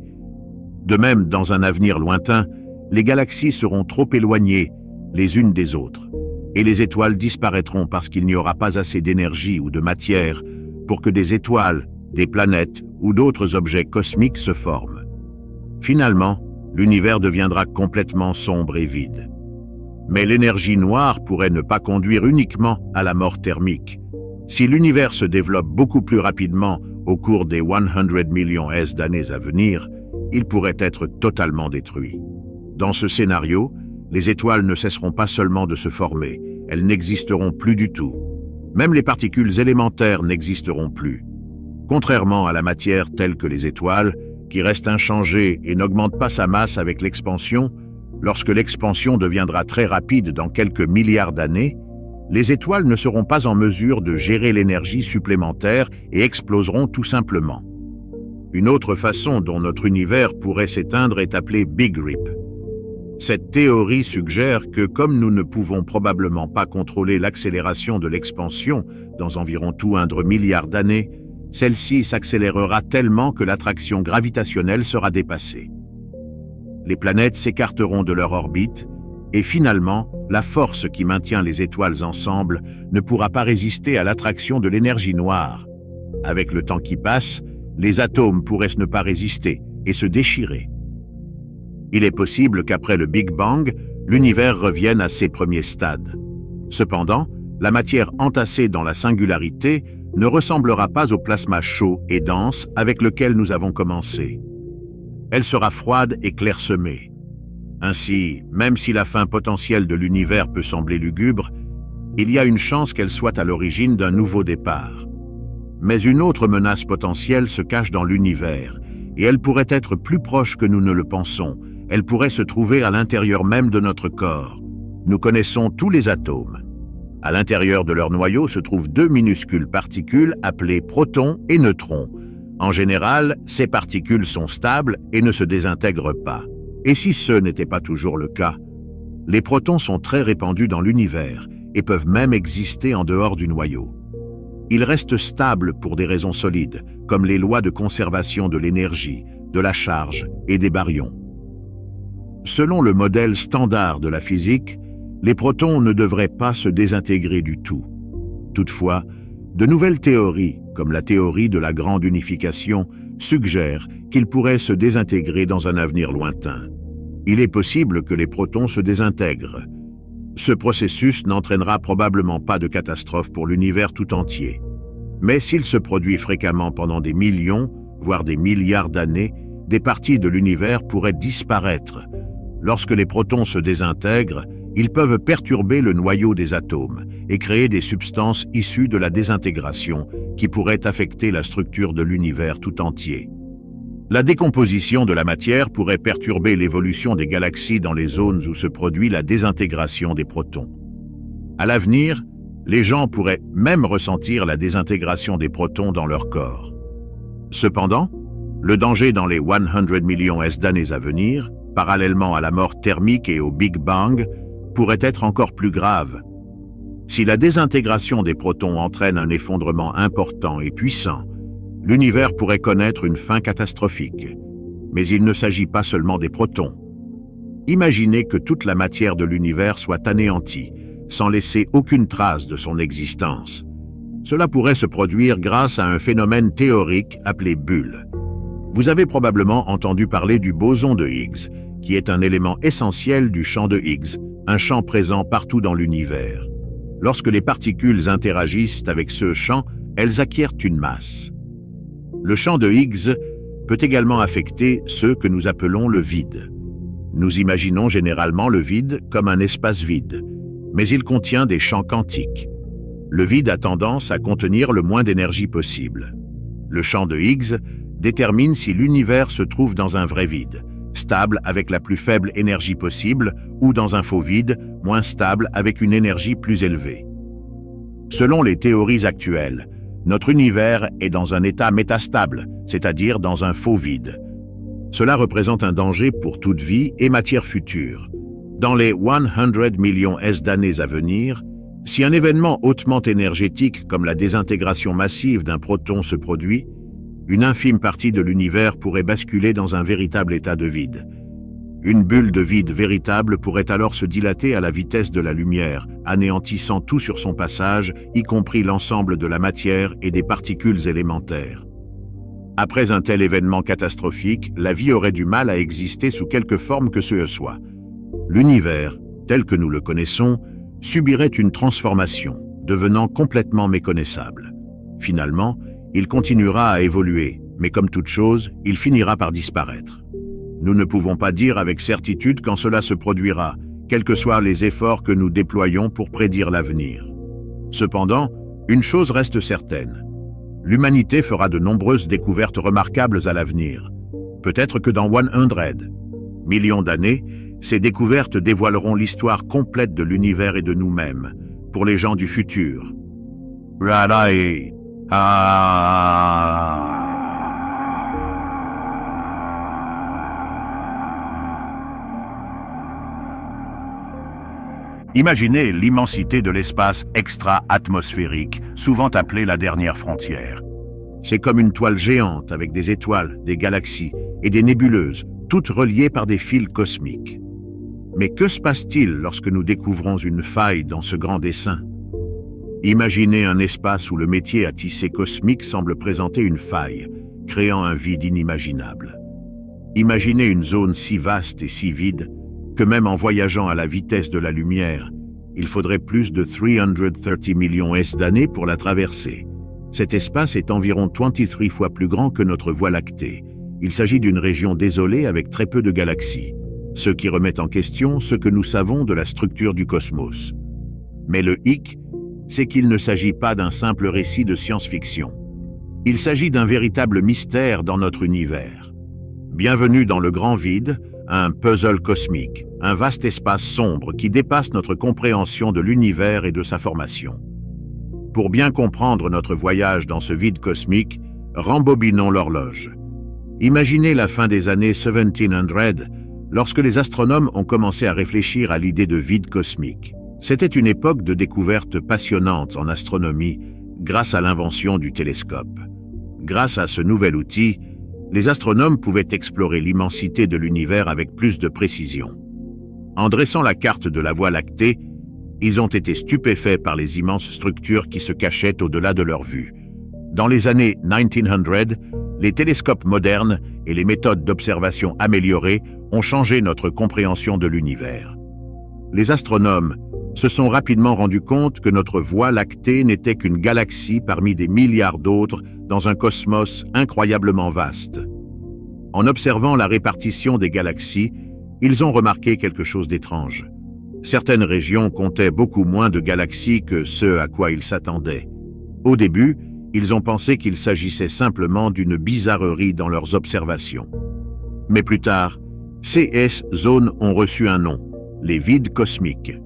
De même, dans un avenir lointain, les galaxies seront trop éloignées les unes des autres, et les étoiles disparaîtront parce qu'il n'y aura pas assez d'énergie ou de matière pour que des étoiles, des planètes ou d'autres objets cosmiques se forment. Finalement, l'univers deviendra complètement sombre et vide. Mais l'énergie noire pourrait ne pas conduire uniquement à la mort thermique. Si l'univers se développe beaucoup plus rapidement au cours des 100 millions d'années à venir, il pourrait être totalement détruit. Dans ce scénario, les étoiles ne cesseront pas seulement de se former, elles n'existeront plus du tout. Même les particules élémentaires n'existeront plus. Contrairement à la matière telle que les étoiles, qui reste inchangée et n'augmente pas sa masse avec l'expansion, lorsque l'expansion deviendra très rapide dans quelques milliards d'années, les étoiles ne seront pas en mesure de gérer l'énergie supplémentaire et exploseront tout simplement. Une autre façon dont notre univers pourrait s'éteindre est appelée Big Rip. Cette théorie suggère que comme nous ne pouvons probablement pas contrôler l'accélération de l'expansion dans environ 200 milliards d'années, celle-ci s'accélérera tellement que l'attraction gravitationnelle sera dépassée. Les planètes s'écarteront de leur orbite et finalement, la force qui maintient les étoiles ensemble ne pourra pas résister à l'attraction de l'énergie noire. Avec le temps qui passe, les atomes pourraient ne pas résister et se déchirer. Il est possible qu'après le Big Bang, l'univers revienne à ses premiers stades. Cependant, la matière entassée dans la singularité ne ressemblera pas au plasma chaud et dense avec lequel nous avons commencé. Elle sera froide et clairsemée. Ainsi, même si la fin potentielle de l'univers peut sembler lugubre, il y a une chance qu'elle soit à l'origine d'un nouveau départ. Mais une autre menace potentielle se cache dans l'univers, et elle pourrait être plus proche que nous ne le pensons. Elle pourrait se trouver à l'intérieur même de notre corps. Nous connaissons tous les atomes. À l'intérieur de leur noyau se trouvent deux minuscules particules appelées protons et neutrons. En général, ces particules sont stables et ne se désintègrent pas. Et si ce n'était pas toujours le cas, les protons sont très répandus dans l'univers et peuvent même exister en dehors du noyau. Ils restent stables pour des raisons solides, comme les lois de conservation de l'énergie, de la charge et des baryons. Selon le modèle standard de la physique, les protons ne devraient pas se désintégrer du tout. Toutefois, de nouvelles théories, comme la théorie de la grande unification, suggèrent qu'ils pourraient se désintégrer dans un avenir lointain. Il est possible que les protons se désintègrent. Ce processus n'entraînera probablement pas de catastrophe pour l'univers tout entier. Mais s'il se produit fréquemment pendant des millions, voire des milliards d'années, des parties de l'univers pourraient disparaître. Lorsque les protons se désintègrent, ils peuvent perturber le noyau des atomes et créer des substances issues de la désintégration qui pourraient affecter la structure de l'univers tout entier. La décomposition de la matière pourrait perturber l'évolution des galaxies dans les zones où se produit la désintégration des protons. À l'avenir, les gens pourraient même ressentir la désintégration des protons dans leur corps. Cependant, le danger dans les 100 millions d'années à venir, parallèlement à la mort thermique et au Big Bang, pourrait être encore plus grave. Si la désintégration des protons entraîne un effondrement important et puissant, l'univers pourrait connaître une fin catastrophique. Mais il ne s'agit pas seulement des protons. Imaginez que toute la matière de l'univers soit anéantie, sans laisser aucune trace de son existence. Cela pourrait se produire grâce à un phénomène théorique appelé bulle. Vous avez probablement entendu parler du boson de Higgs, qui est un élément essentiel du champ de Higgs, un champ présent partout dans l'univers. Lorsque les particules interagissent avec ce champ, elles acquièrent une masse. Le champ de Higgs peut également affecter ce que nous appelons le vide. Nous imaginons généralement le vide comme un espace vide, mais il contient des champs quantiques. Le vide a tendance à contenir le moins d'énergie possible. Le champ de Higgs détermine si l'univers se trouve dans un vrai vide, stable avec la plus faible énergie possible, ou dans un faux vide, moins stable avec une énergie plus élevée. Selon les théories actuelles, notre univers est dans un état métastable, c'est-à-dire dans un faux vide. Cela représente un danger pour toute vie et matière future. Dans les 100 millions d'années à venir, si un événement hautement énergétique comme la désintégration massive d'un proton se produit, une infime partie de l'univers pourrait basculer dans un véritable état de vide. Une bulle de vide véritable pourrait alors se dilater à la vitesse de la lumière, anéantissant tout sur son passage, y compris l'ensemble de la matière et des particules élémentaires. Après un tel événement catastrophique, la vie aurait du mal à exister sous quelque forme que ce soit. L'univers, tel que nous le connaissons, subirait une transformation, devenant complètement méconnaissable. Finalement, il continuera à évoluer, mais comme toute chose, il finira par disparaître. Nous ne pouvons pas dire avec certitude quand cela se produira, quels que soient les efforts que nous déployons pour prédire l'avenir. Cependant, une chose reste certaine. L'humanité fera de nombreuses découvertes remarquables à l'avenir. Peut-être que dans 100 millions d'années, ces découvertes dévoileront l'histoire complète de l'univers et de nous-mêmes, pour les gens du futur. Imaginez l'immensité de l'espace extra-atmosphérique, souvent appelé la dernière frontière. C'est comme une toile géante avec des étoiles, des galaxies et des nébuleuses, toutes reliées par des fils cosmiques. Mais que se passe-t-il lorsque nous découvrons une faille dans ce grand dessin? Imaginez un espace où le métier à tisser cosmique semble présenter une faille, créant un vide inimaginable. Imaginez une zone si vaste et si vide que même en voyageant à la vitesse de la lumière, il faudrait plus de 330 millions d'années pour la traverser. Cet espace est environ 23 fois plus grand que notre Voie lactée. Il s'agit d'une région désolée avec très peu de galaxies, ce qui remet en question ce que nous savons de la structure du cosmos. Mais le hic, c'est qu'il ne s'agit pas d'un simple récit de science-fiction. Il s'agit d'un véritable mystère dans notre univers. Bienvenue dans le grand vide, un puzzle cosmique, un vaste espace sombre qui dépasse notre compréhension de l'univers et de sa formation. Pour bien comprendre notre voyage dans ce vide cosmique, rembobinons l'horloge. Imaginez la fin des années 1700, lorsque les astronomes ont commencé à réfléchir à l'idée de vide cosmique. C'était une époque de découvertes passionnantes en astronomie grâce à l'invention du télescope. Grâce à ce nouvel outil, les astronomes pouvaient explorer l'immensité de l'univers avec plus de précision. En dressant la carte de la Voie lactée, ils ont été stupéfaits par les immenses structures qui se cachaient au-delà de leur vue. Dans les années 1900, les télescopes modernes et les méthodes d'observation améliorées ont changé notre compréhension de l'univers. Les astronomes se sont rapidement rendus compte que notre Voie lactée n'était qu'une galaxie parmi des milliards d'autres dans un cosmos incroyablement vaste. En observant la répartition des galaxies, ils ont remarqué quelque chose d'étrange. Certaines régions comptaient beaucoup moins de galaxies que ce à quoi ils s'attendaient. Au début, ils ont pensé qu'il s'agissait simplement d'une bizarrerie dans leurs observations. Mais plus tard, ces zones ont reçu un nom, les vides cosmiques.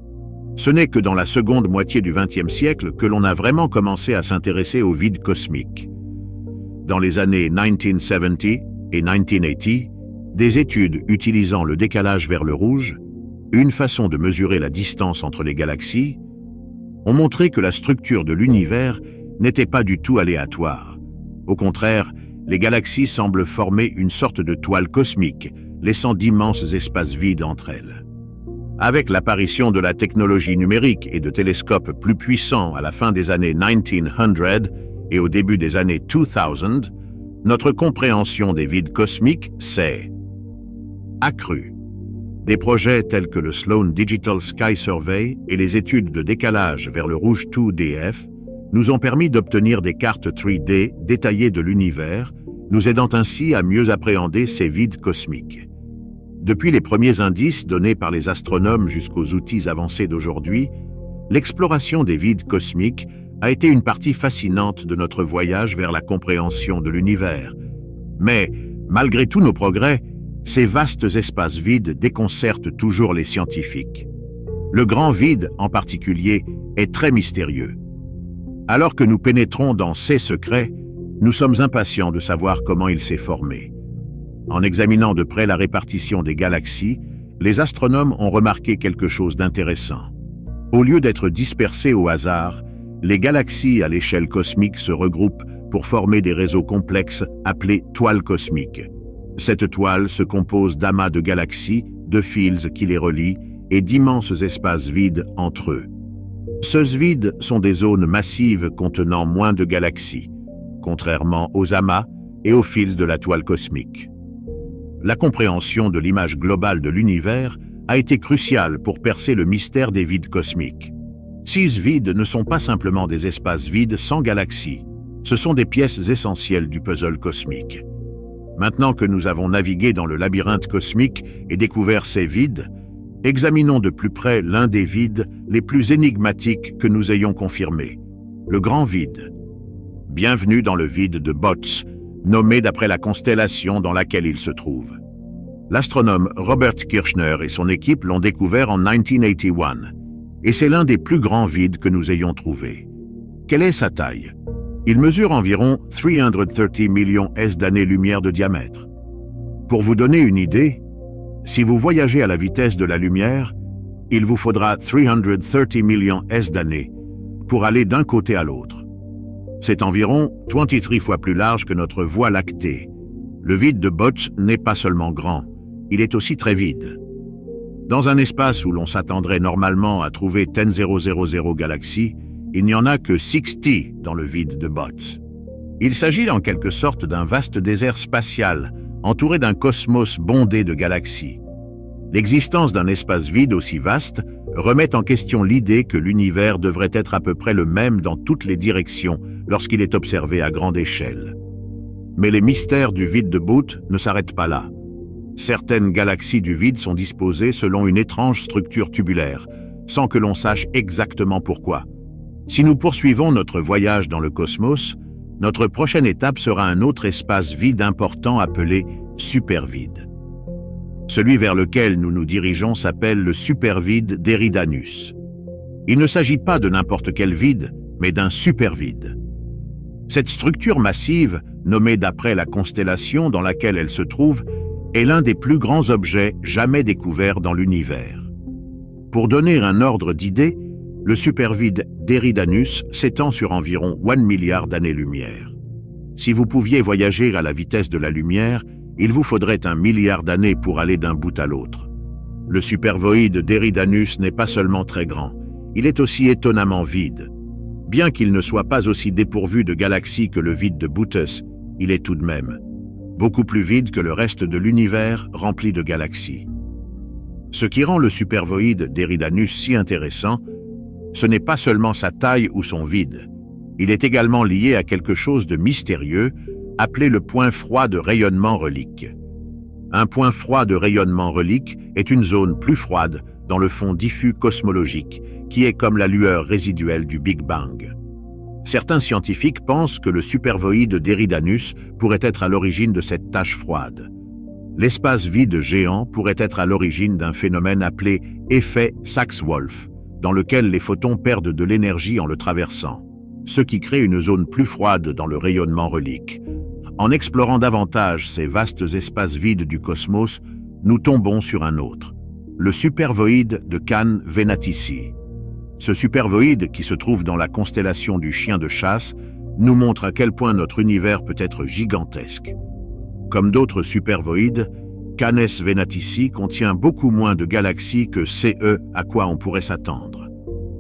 Ce n'est que dans la seconde moitié du XXe siècle que l'on a vraiment commencé à s'intéresser aux vides cosmiques. Dans les années 1970 et 1980, des études utilisant le décalage vers le rouge, une façon de mesurer la distance entre les galaxies, ont montré que la structure de l'univers n'était pas du tout aléatoire. Au contraire, les galaxies semblent former une sorte de toile cosmique, laissant d'immenses espaces vides entre elles. Avec l'apparition de la technologie numérique et de télescopes plus puissants à la fin des années 1900 et au début des années 2000, notre compréhension des vides cosmiques s'est accrue. Des projets tels que le Sloan Digital Sky Survey et les études de décalage vers le rouge 2DF nous ont permis d'obtenir des cartes 3D détaillées de l'univers, nous aidant ainsi à mieux appréhender ces vides cosmiques. Depuis les premiers indices donnés par les astronomes jusqu'aux outils avancés d'aujourd'hui, l'exploration des vides cosmiques a été une partie fascinante de notre voyage vers la compréhension de l'univers. Mais, malgré tous nos progrès, ces vastes espaces vides déconcertent toujours les scientifiques. Le grand vide, en particulier, est très mystérieux. Alors que nous pénétrons dans ces secrets, nous sommes impatients de savoir comment il s'est formé. En examinant de près la répartition des galaxies, les astronomes ont remarqué quelque chose d'intéressant. Au lieu d'être dispersées au hasard, les galaxies à l'échelle cosmique se regroupent pour former des réseaux complexes appelés toiles cosmiques. Cette toile se compose d'amas de galaxies, de fils qui les relient et d'immenses espaces vides entre eux. Ces vides sont des zones massives contenant moins de galaxies, contrairement aux amas et aux fils de la toile cosmique. La compréhension de l'image globale de l'univers a été cruciale pour percer le mystère des vides cosmiques. Ces vides ne sont pas simplement des espaces vides sans galaxies, ce sont des pièces essentielles du puzzle cosmique. Maintenant que nous avons navigué dans le labyrinthe cosmique et découvert ces vides, examinons de plus près l'un des vides les plus énigmatiques que nous ayons confirmés, le grand vide. Bienvenue dans le vide de Botz, nommé d'après la constellation dans laquelle il se trouve. L'astronome Robert Kirshner et son équipe l'ont découvert en 1981, et c'est l'un des plus grands vides que nous ayons trouvés. Quelle est sa taille? Il mesure environ 330 millions d'années-lumière de diamètre. Pour vous donner une idée, si vous voyagez à la vitesse de la lumière, il vous faudra 330 millions d'années pour aller d'un côté à l'autre. C'est environ 23 fois plus large que notre Voie lactée. Le vide de Botz n'est pas seulement grand, il est aussi très vide. Dans un espace où l'on s'attendrait normalement à trouver 10,000 galaxies, il n'y en a que 60 dans le vide de Botz. Il s'agit en quelque sorte d'un vaste désert spatial, entouré d'un cosmos bondé de galaxies. L'existence d'un espace vide aussi vaste remet en question l'idée que l'univers devrait être à peu près le même dans toutes les directions lorsqu'il est observé à grande échelle. Mais les mystères du vide de Botz ne s'arrêtent pas là. Certaines galaxies du vide sont disposées selon une étrange structure tubulaire, sans que l'on sache exactement pourquoi. Si nous poursuivons notre voyage dans le cosmos, notre prochaine étape sera un autre espace vide important appelé supervide. Celui vers lequel nous nous dirigeons s'appelle le supervide d'Eridanus. Il ne s'agit pas de n'importe quel vide, mais d'un supervide. Cette structure massive, nommée d'après la constellation dans laquelle elle se trouve, est l'un des plus grands objets jamais découverts dans l'univers. Pour donner un ordre d'idée, le supervide d'Eridanus s'étend sur environ 1 milliard d'années-lumière. Si vous pouviez voyager à la vitesse de la lumière, il vous faudrait 1 milliard d'années pour aller d'un bout à l'autre. Le supervoïde d'Eridanus n'est pas seulement très grand, il est aussi étonnamment vide. Bien qu'il ne soit pas aussi dépourvu de galaxies que le vide de Botz, il est tout de même beaucoup plus vide que le reste de l'univers rempli de galaxies. Ce qui rend le supervoïde d'Eridanus si intéressant, ce n'est pas seulement sa taille ou son vide. Il est également lié à quelque chose de mystérieux, appelé le point froid de rayonnement relique. Un point froid de rayonnement relique est une zone plus froide dans le fond diffus cosmologique, qui est comme la lueur résiduelle du Big Bang. Certains scientifiques pensent que le supervoïde d'Eridanus pourrait être à l'origine de cette tache froide. L'espace vide géant pourrait être à l'origine d'un phénomène appelé effet Sachs-Wolf, dans lequel les photons perdent de l'énergie en le traversant, ce qui crée une zone plus froide dans le rayonnement relique. En explorant davantage ces vastes espaces vides du cosmos, nous tombons sur un autre, le supervoïde de Can Venatici. Ce supervoïde, qui se trouve dans la constellation du chien de chasse, nous montre à quel point notre univers peut être gigantesque. Comme d'autres supervoïdes, Canes Venatici contient beaucoup moins de galaxies que CE à quoi on pourrait s'attendre.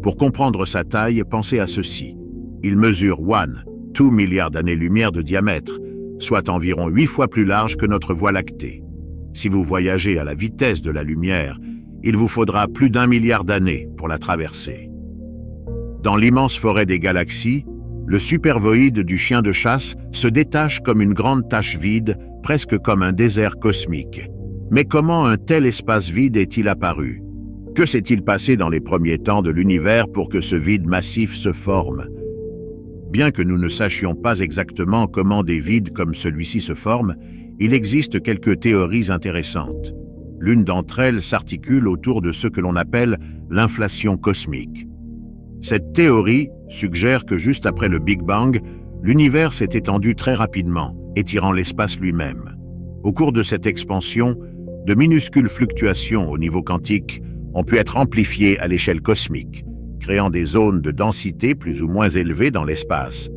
Pour comprendre sa taille, pensez à ceci. Il mesure 2 milliards d'années-lumière de diamètre, soit environ 8 fois plus large que notre Voie lactée. Si vous voyagez à la vitesse de la lumière, il vous faudra plus d'1 milliard d'années pour la traverser. Dans l'immense forêt des galaxies, le supervoïde du chien de chasse se détache comme une grande tache vide, presque comme un désert cosmique. Mais comment un tel espace vide est-il apparu? Que s'est-il passé dans les premiers temps de l'univers pour que ce vide massif se forme? Bien que nous ne sachions pas exactement comment des vides comme celui-ci se forment, il existe quelques théories intéressantes. L'une d'entre elles s'articule autour de ce que l'on appelle l'inflation cosmique. Cette théorie suggère que juste après le Big Bang, l'univers s'est étendu très rapidement, étirant l'espace lui-même. Au cours de cette expansion, de minuscules fluctuations au niveau quantique ont pu être amplifiées à l'échelle cosmique, créant des zones de densité plus ou moins élevées dans l'espace.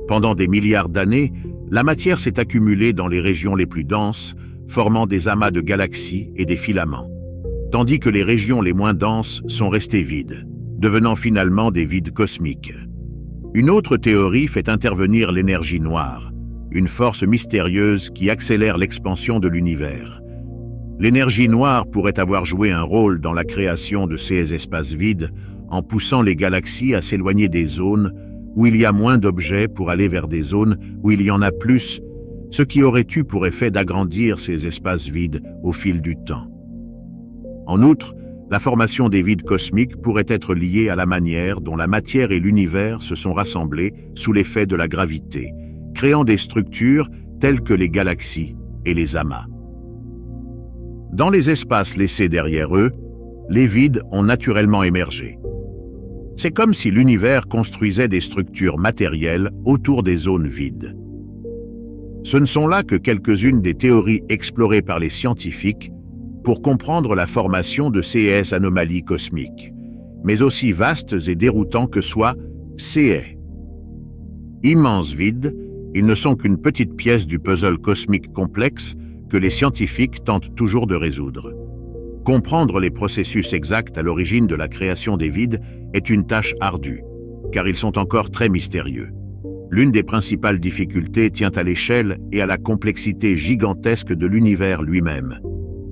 Pendant des milliards d'années, la matière s'est accumulée dans les régions les plus denses, formant des amas de galaxies et des filaments, tandis que les régions les moins denses sont restées vides, devenant finalement des vides cosmiques. Une autre théorie fait intervenir l'énergie noire, une force mystérieuse qui accélère l'expansion de l'univers. L'énergie noire pourrait avoir joué un rôle dans la création de ces espaces vides en poussant les galaxies à s'éloigner des zones où il y a moins d'objets pour aller vers des zones où il y en a plus, ce qui aurait eu pour effet d'agrandir ces espaces vides au fil du temps. En outre, la formation des vides cosmiques pourrait être liée à la manière dont la matière et l'univers se sont rassemblés sous l'effet de la gravité, créant des structures telles que les galaxies et les amas. Dans les espaces laissés derrière eux, les vides ont naturellement émergé. C'est comme si l'univers construisait des structures matérielles autour des zones vides. Ce ne sont là que quelques-unes des théories explorées par les scientifiques pour comprendre la formation de ces anomalies cosmiques, mais aussi vastes et déroutants que soient ces immenses vides, ils ne sont qu'une petite pièce du puzzle cosmique complexe que les scientifiques tentent toujours de résoudre. Comprendre les processus exacts à l'origine de la création des vides est une tâche ardue, car ils sont encore très mystérieux. L'une des principales difficultés tient à l'échelle et à la complexité gigantesque de l'univers lui-même.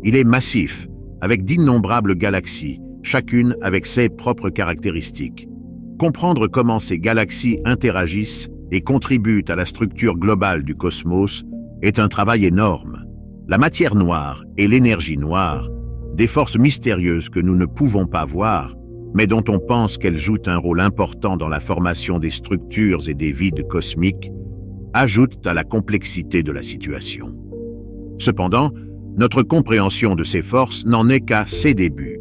Il est massif, avec d'innombrables galaxies, chacune avec ses propres caractéristiques. Comprendre comment ces galaxies interagissent et contribuent à la structure globale du cosmos est un travail énorme. La matière noire et l'énergie noire, des forces mystérieuses que nous ne pouvons pas voir, mais dont on pense qu'elles jouent un rôle important dans la formation des structures et des vides cosmiques, ajoutent à la complexité de la situation. Cependant, notre compréhension de ces forces n'en est qu'à ses débuts.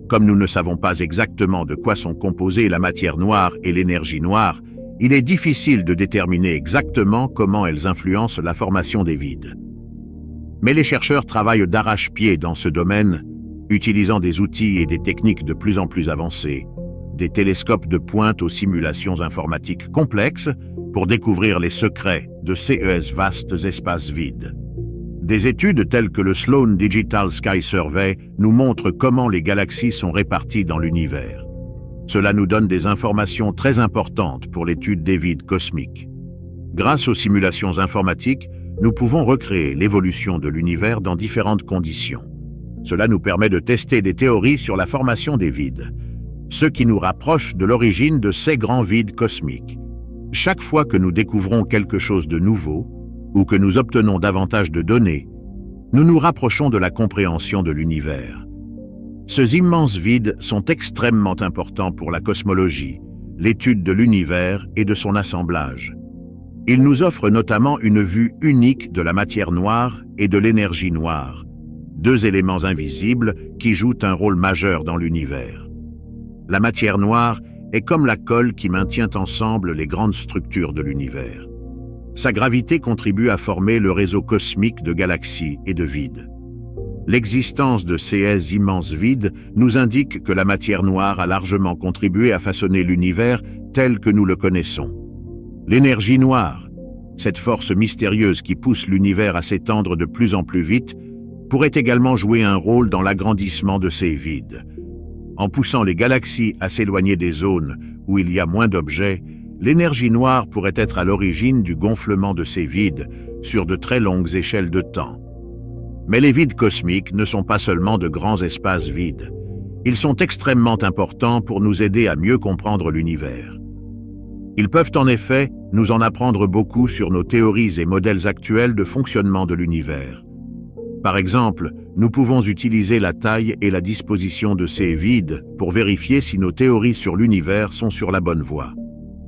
Comme nous ne savons pas exactement de quoi sont composées la matière noire et l'énergie noire, il est difficile de déterminer exactement comment elles influencent la formation des vides. Mais les chercheurs travaillent d'arrache-pied dans ce domaine, utilisant des outils et des techniques de plus en plus avancées, des télescopes de pointe aux simulations informatiques complexes pour découvrir les secrets de ces vastes espaces vides. Des études telles que le Sloan Digital Sky Survey nous montrent comment les galaxies sont réparties dans l'univers. Cela nous donne des informations très importantes pour l'étude des vides cosmiques. Grâce aux simulations informatiques, nous pouvons recréer l'évolution de l'univers dans différentes conditions. Cela nous permet de tester des théories sur la formation des vides, ce qui nous rapproche de l'origine de ces grands vides cosmiques. Chaque fois que nous découvrons quelque chose de nouveau, ou que nous obtenons davantage de données, nous nous rapprochons de la compréhension de l'univers. Ces immenses vides sont extrêmement importants pour la cosmologie, l'étude de l'univers et de son assemblage. Ils nous offrent notamment une vue unique de la matière noire et de l'énergie noire, deux éléments invisibles qui jouent un rôle majeur dans l'univers. La matière noire est comme la colle qui maintient ensemble les grandes structures de l'univers. Sa gravité contribue à former le réseau cosmique de galaxies et de vides. L'existence de ces immenses vides nous indique que la matière noire a largement contribué à façonner l'univers tel que nous le connaissons. L'énergie noire, cette force mystérieuse qui pousse l'univers à s'étendre de plus en plus vite, pourrait également jouer un rôle dans l'agrandissement de ces vides. En poussant les galaxies à s'éloigner des zones où il y a moins d'objets, l'énergie noire pourrait être à l'origine du gonflement de ces vides sur de très longues échelles de temps. Mais les vides cosmiques ne sont pas seulement de grands espaces vides. Ils sont extrêmement importants pour nous aider à mieux comprendre l'univers. Ils peuvent en effet nous en apprendre beaucoup sur nos théories et modèles actuels de fonctionnement de l'univers. Par exemple, nous pouvons utiliser la taille et la disposition de ces vides pour vérifier si nos théories sur l'univers sont sur la bonne voie.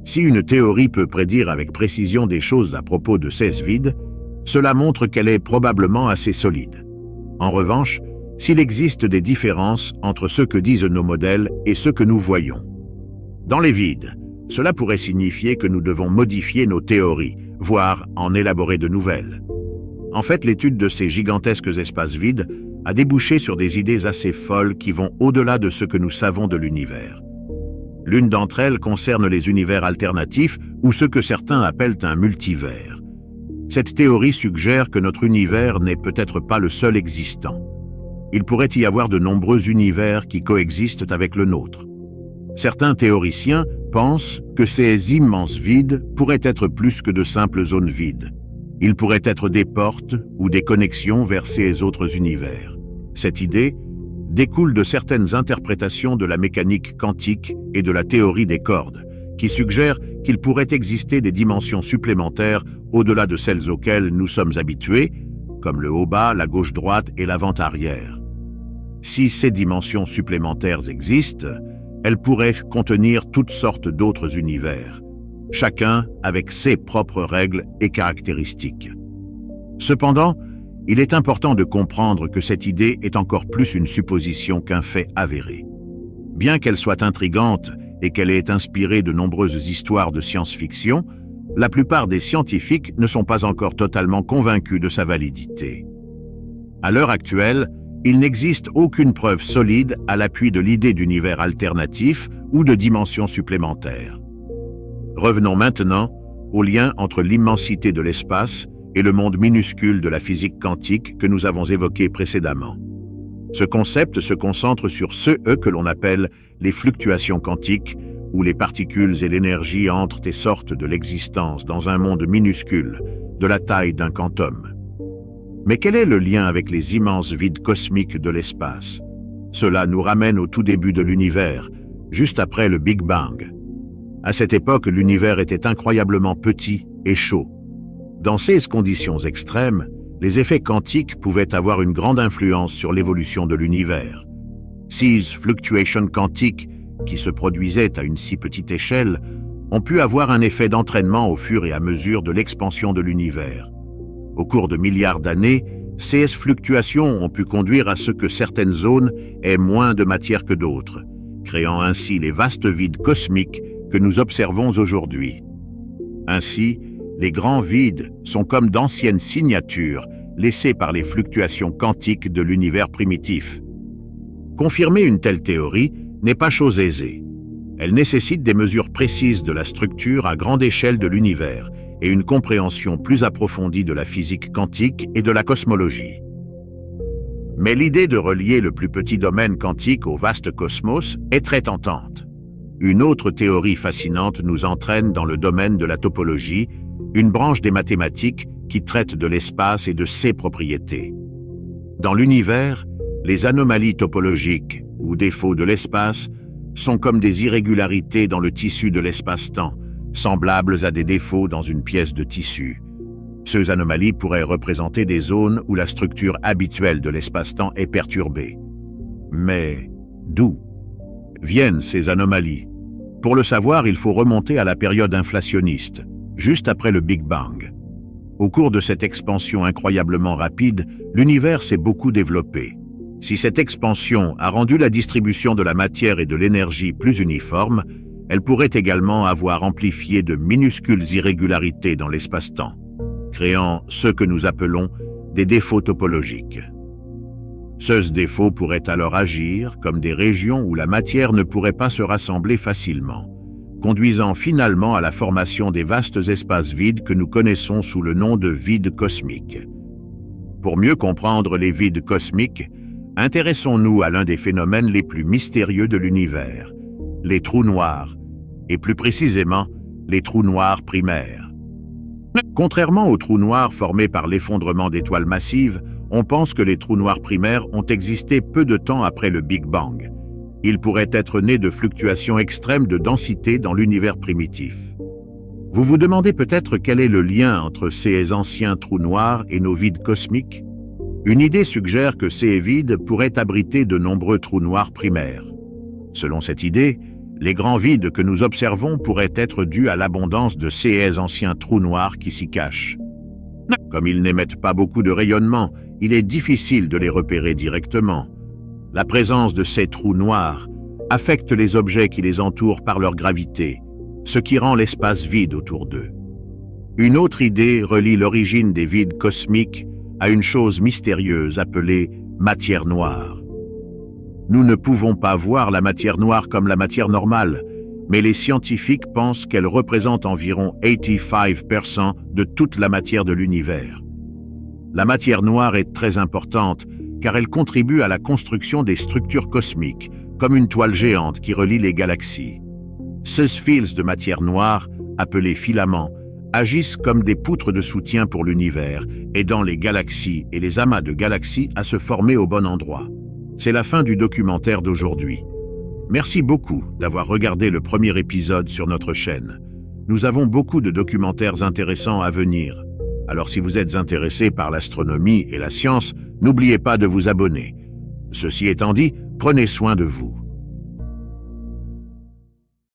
Si une théorie peut prédire avec précision des choses à propos de ces vides, cela montre qu'elle est probablement assez solide. En revanche, s'il existe des différences entre ce que disent nos modèles et ce que nous voyons. Dans les vides, cela pourrait signifier que nous devons modifier nos théories, voire en élaborer de nouvelles. En fait, l'étude de ces gigantesques espaces vides a débouché sur des idées assez folles qui vont au-delà de ce que nous savons de l'univers. L'une d'entre elles concerne les univers alternatifs ou ce que certains appellent un multivers. Cette théorie suggère que notre univers n'est peut-être pas le seul existant. Il pourrait y avoir de nombreux univers qui coexistent avec le nôtre. Certains théoriciens pensent que ces immenses vides pourraient être plus que de simples zones vides. Ils pourraient être des portes ou des connexions vers ces autres univers. Cette idée découle de certaines interprétations de la mécanique quantique et de la théorie des cordes, qui suggèrent qu'il pourrait exister des dimensions supplémentaires au-delà de celles auxquelles nous sommes habitués, comme le haut-bas, la gauche-droite et l'avant-arrière. Si ces dimensions supplémentaires existent, elles pourraient contenir toutes sortes d'autres univers, chacun avec ses propres règles et caractéristiques. Cependant, il est important de comprendre que cette idée est encore plus une supposition qu'un fait avéré. Bien qu'elle soit intrigante et qu'elle ait inspiré de nombreuses histoires de science-fiction, la plupart des scientifiques ne sont pas encore totalement convaincus de sa validité. À l'heure actuelle, il n'existe aucune preuve solide à l'appui de l'idée d'univers alternatif ou de dimensions supplémentaires. Revenons maintenant au lien entre l'immensité de l'espace et le monde minuscule de la physique quantique que nous avons évoqué précédemment. Ce concept se concentre sur ce que l'on appelle les fluctuations quantiques, où les particules et l'énergie entrent et sortent de l'existence dans un monde minuscule, de la taille d'un quantum. Mais quel est le lien avec les immenses vides cosmiques de l'espace? Cela nous ramène au tout début de l'univers, juste après le Big Bang. À cette époque, l'univers était incroyablement petit et chaud. Dans ces conditions extrêmes, les effets quantiques pouvaient avoir une grande influence sur l'évolution de l'univers. Ces fluctuations quantiques, qui se produisaient à une si petite échelle, ont pu avoir un effet d'entraînement au fur et à mesure de l'expansion de l'univers. Au cours de milliards d'années, ces fluctuations ont pu conduire à ce que certaines zones aient moins de matière que d'autres, créant ainsi les vastes vides cosmiques que nous observons aujourd'hui. Ainsi, les grands vides sont comme d'anciennes signatures laissées par les fluctuations quantiques de l'univers primitif. Confirmer une telle théorie n'est pas chose aisée. Elle nécessite des mesures précises de la structure à grande échelle de l'univers et une compréhension plus approfondie de la physique quantique et de la cosmologie. Mais l'idée de relier le plus petit domaine quantique au vaste cosmos est très tentante. Une autre théorie fascinante nous entraîne dans le domaine de la topologie, une branche des mathématiques qui traite de l'espace et de ses propriétés. Dans l'univers, les anomalies topologiques, ou défauts de l'espace, sont comme des irrégularités dans le tissu de l'espace-temps, semblables à des défauts dans une pièce de tissu. Ces anomalies pourraient représenter des zones où la structure habituelle de l'espace-temps est perturbée. Mais d'où viennent ces anomalies? Pour le savoir, il faut remonter à la période inflationniste, juste après le Big Bang. Au cours de cette expansion incroyablement rapide, l'univers s'est beaucoup développé. Si cette expansion a rendu la distribution de la matière et de l'énergie plus uniforme, elle pourrait également avoir amplifié de minuscules irrégularités dans l'espace-temps, créant ce que nous appelons des défauts topologiques. Ces défauts pourraient alors agir comme des régions où la matière ne pourrait pas se rassembler facilement, conduisant finalement à la formation des vastes espaces vides que nous connaissons sous le nom de vide cosmique. Pour mieux comprendre les vides cosmiques, intéressons-nous à l'un des phénomènes les plus mystérieux de l'univers, les trous noirs, et plus précisément, les trous noirs primaires. Contrairement aux trous noirs formés par l'effondrement d'étoiles massives, on pense que les trous noirs primaires ont existé peu de temps après le Big Bang. Ils pourraient être nés de fluctuations extrêmes de densité dans l'univers primitif. Vous vous demandez peut-être quel est le lien entre ces anciens trous noirs et nos vides cosmiques? Une idée suggère que ces vides pourraient abriter de nombreux trous noirs primaires. Selon cette idée, les grands vides que nous observons pourraient être dus à l'abondance de ces anciens trous noirs qui s'y cachent. Comme ils n'émettent pas beaucoup de rayonnement, il est difficile de les repérer directement. La présence de ces trous noirs affecte les objets qui les entourent par leur gravité, ce qui rend l'espace vide autour d'eux. Une autre idée relie l'origine des vides cosmiques à une chose mystérieuse appelée matière noire. Nous ne pouvons pas voir la matière noire comme la matière normale, mais les scientifiques pensent qu'elle représente environ 85% de toute la matière de l'univers. La matière noire est très importante car elle contribue à la construction des structures cosmiques, comme une toile géante qui relie les galaxies. Ces fils de matière noire, appelés filaments, agissent comme des poutres de soutien pour l'univers, aidant les galaxies et les amas de galaxies à se former au bon endroit. C'est la fin du documentaire d'aujourd'hui. Merci beaucoup d'avoir regardé le premier épisode sur notre chaîne. Nous avons beaucoup de documentaires intéressants à venir. Alors si vous êtes intéressé par l'astronomie et la science, n'oubliez pas de vous abonner. Ceci étant dit, prenez soin de vous.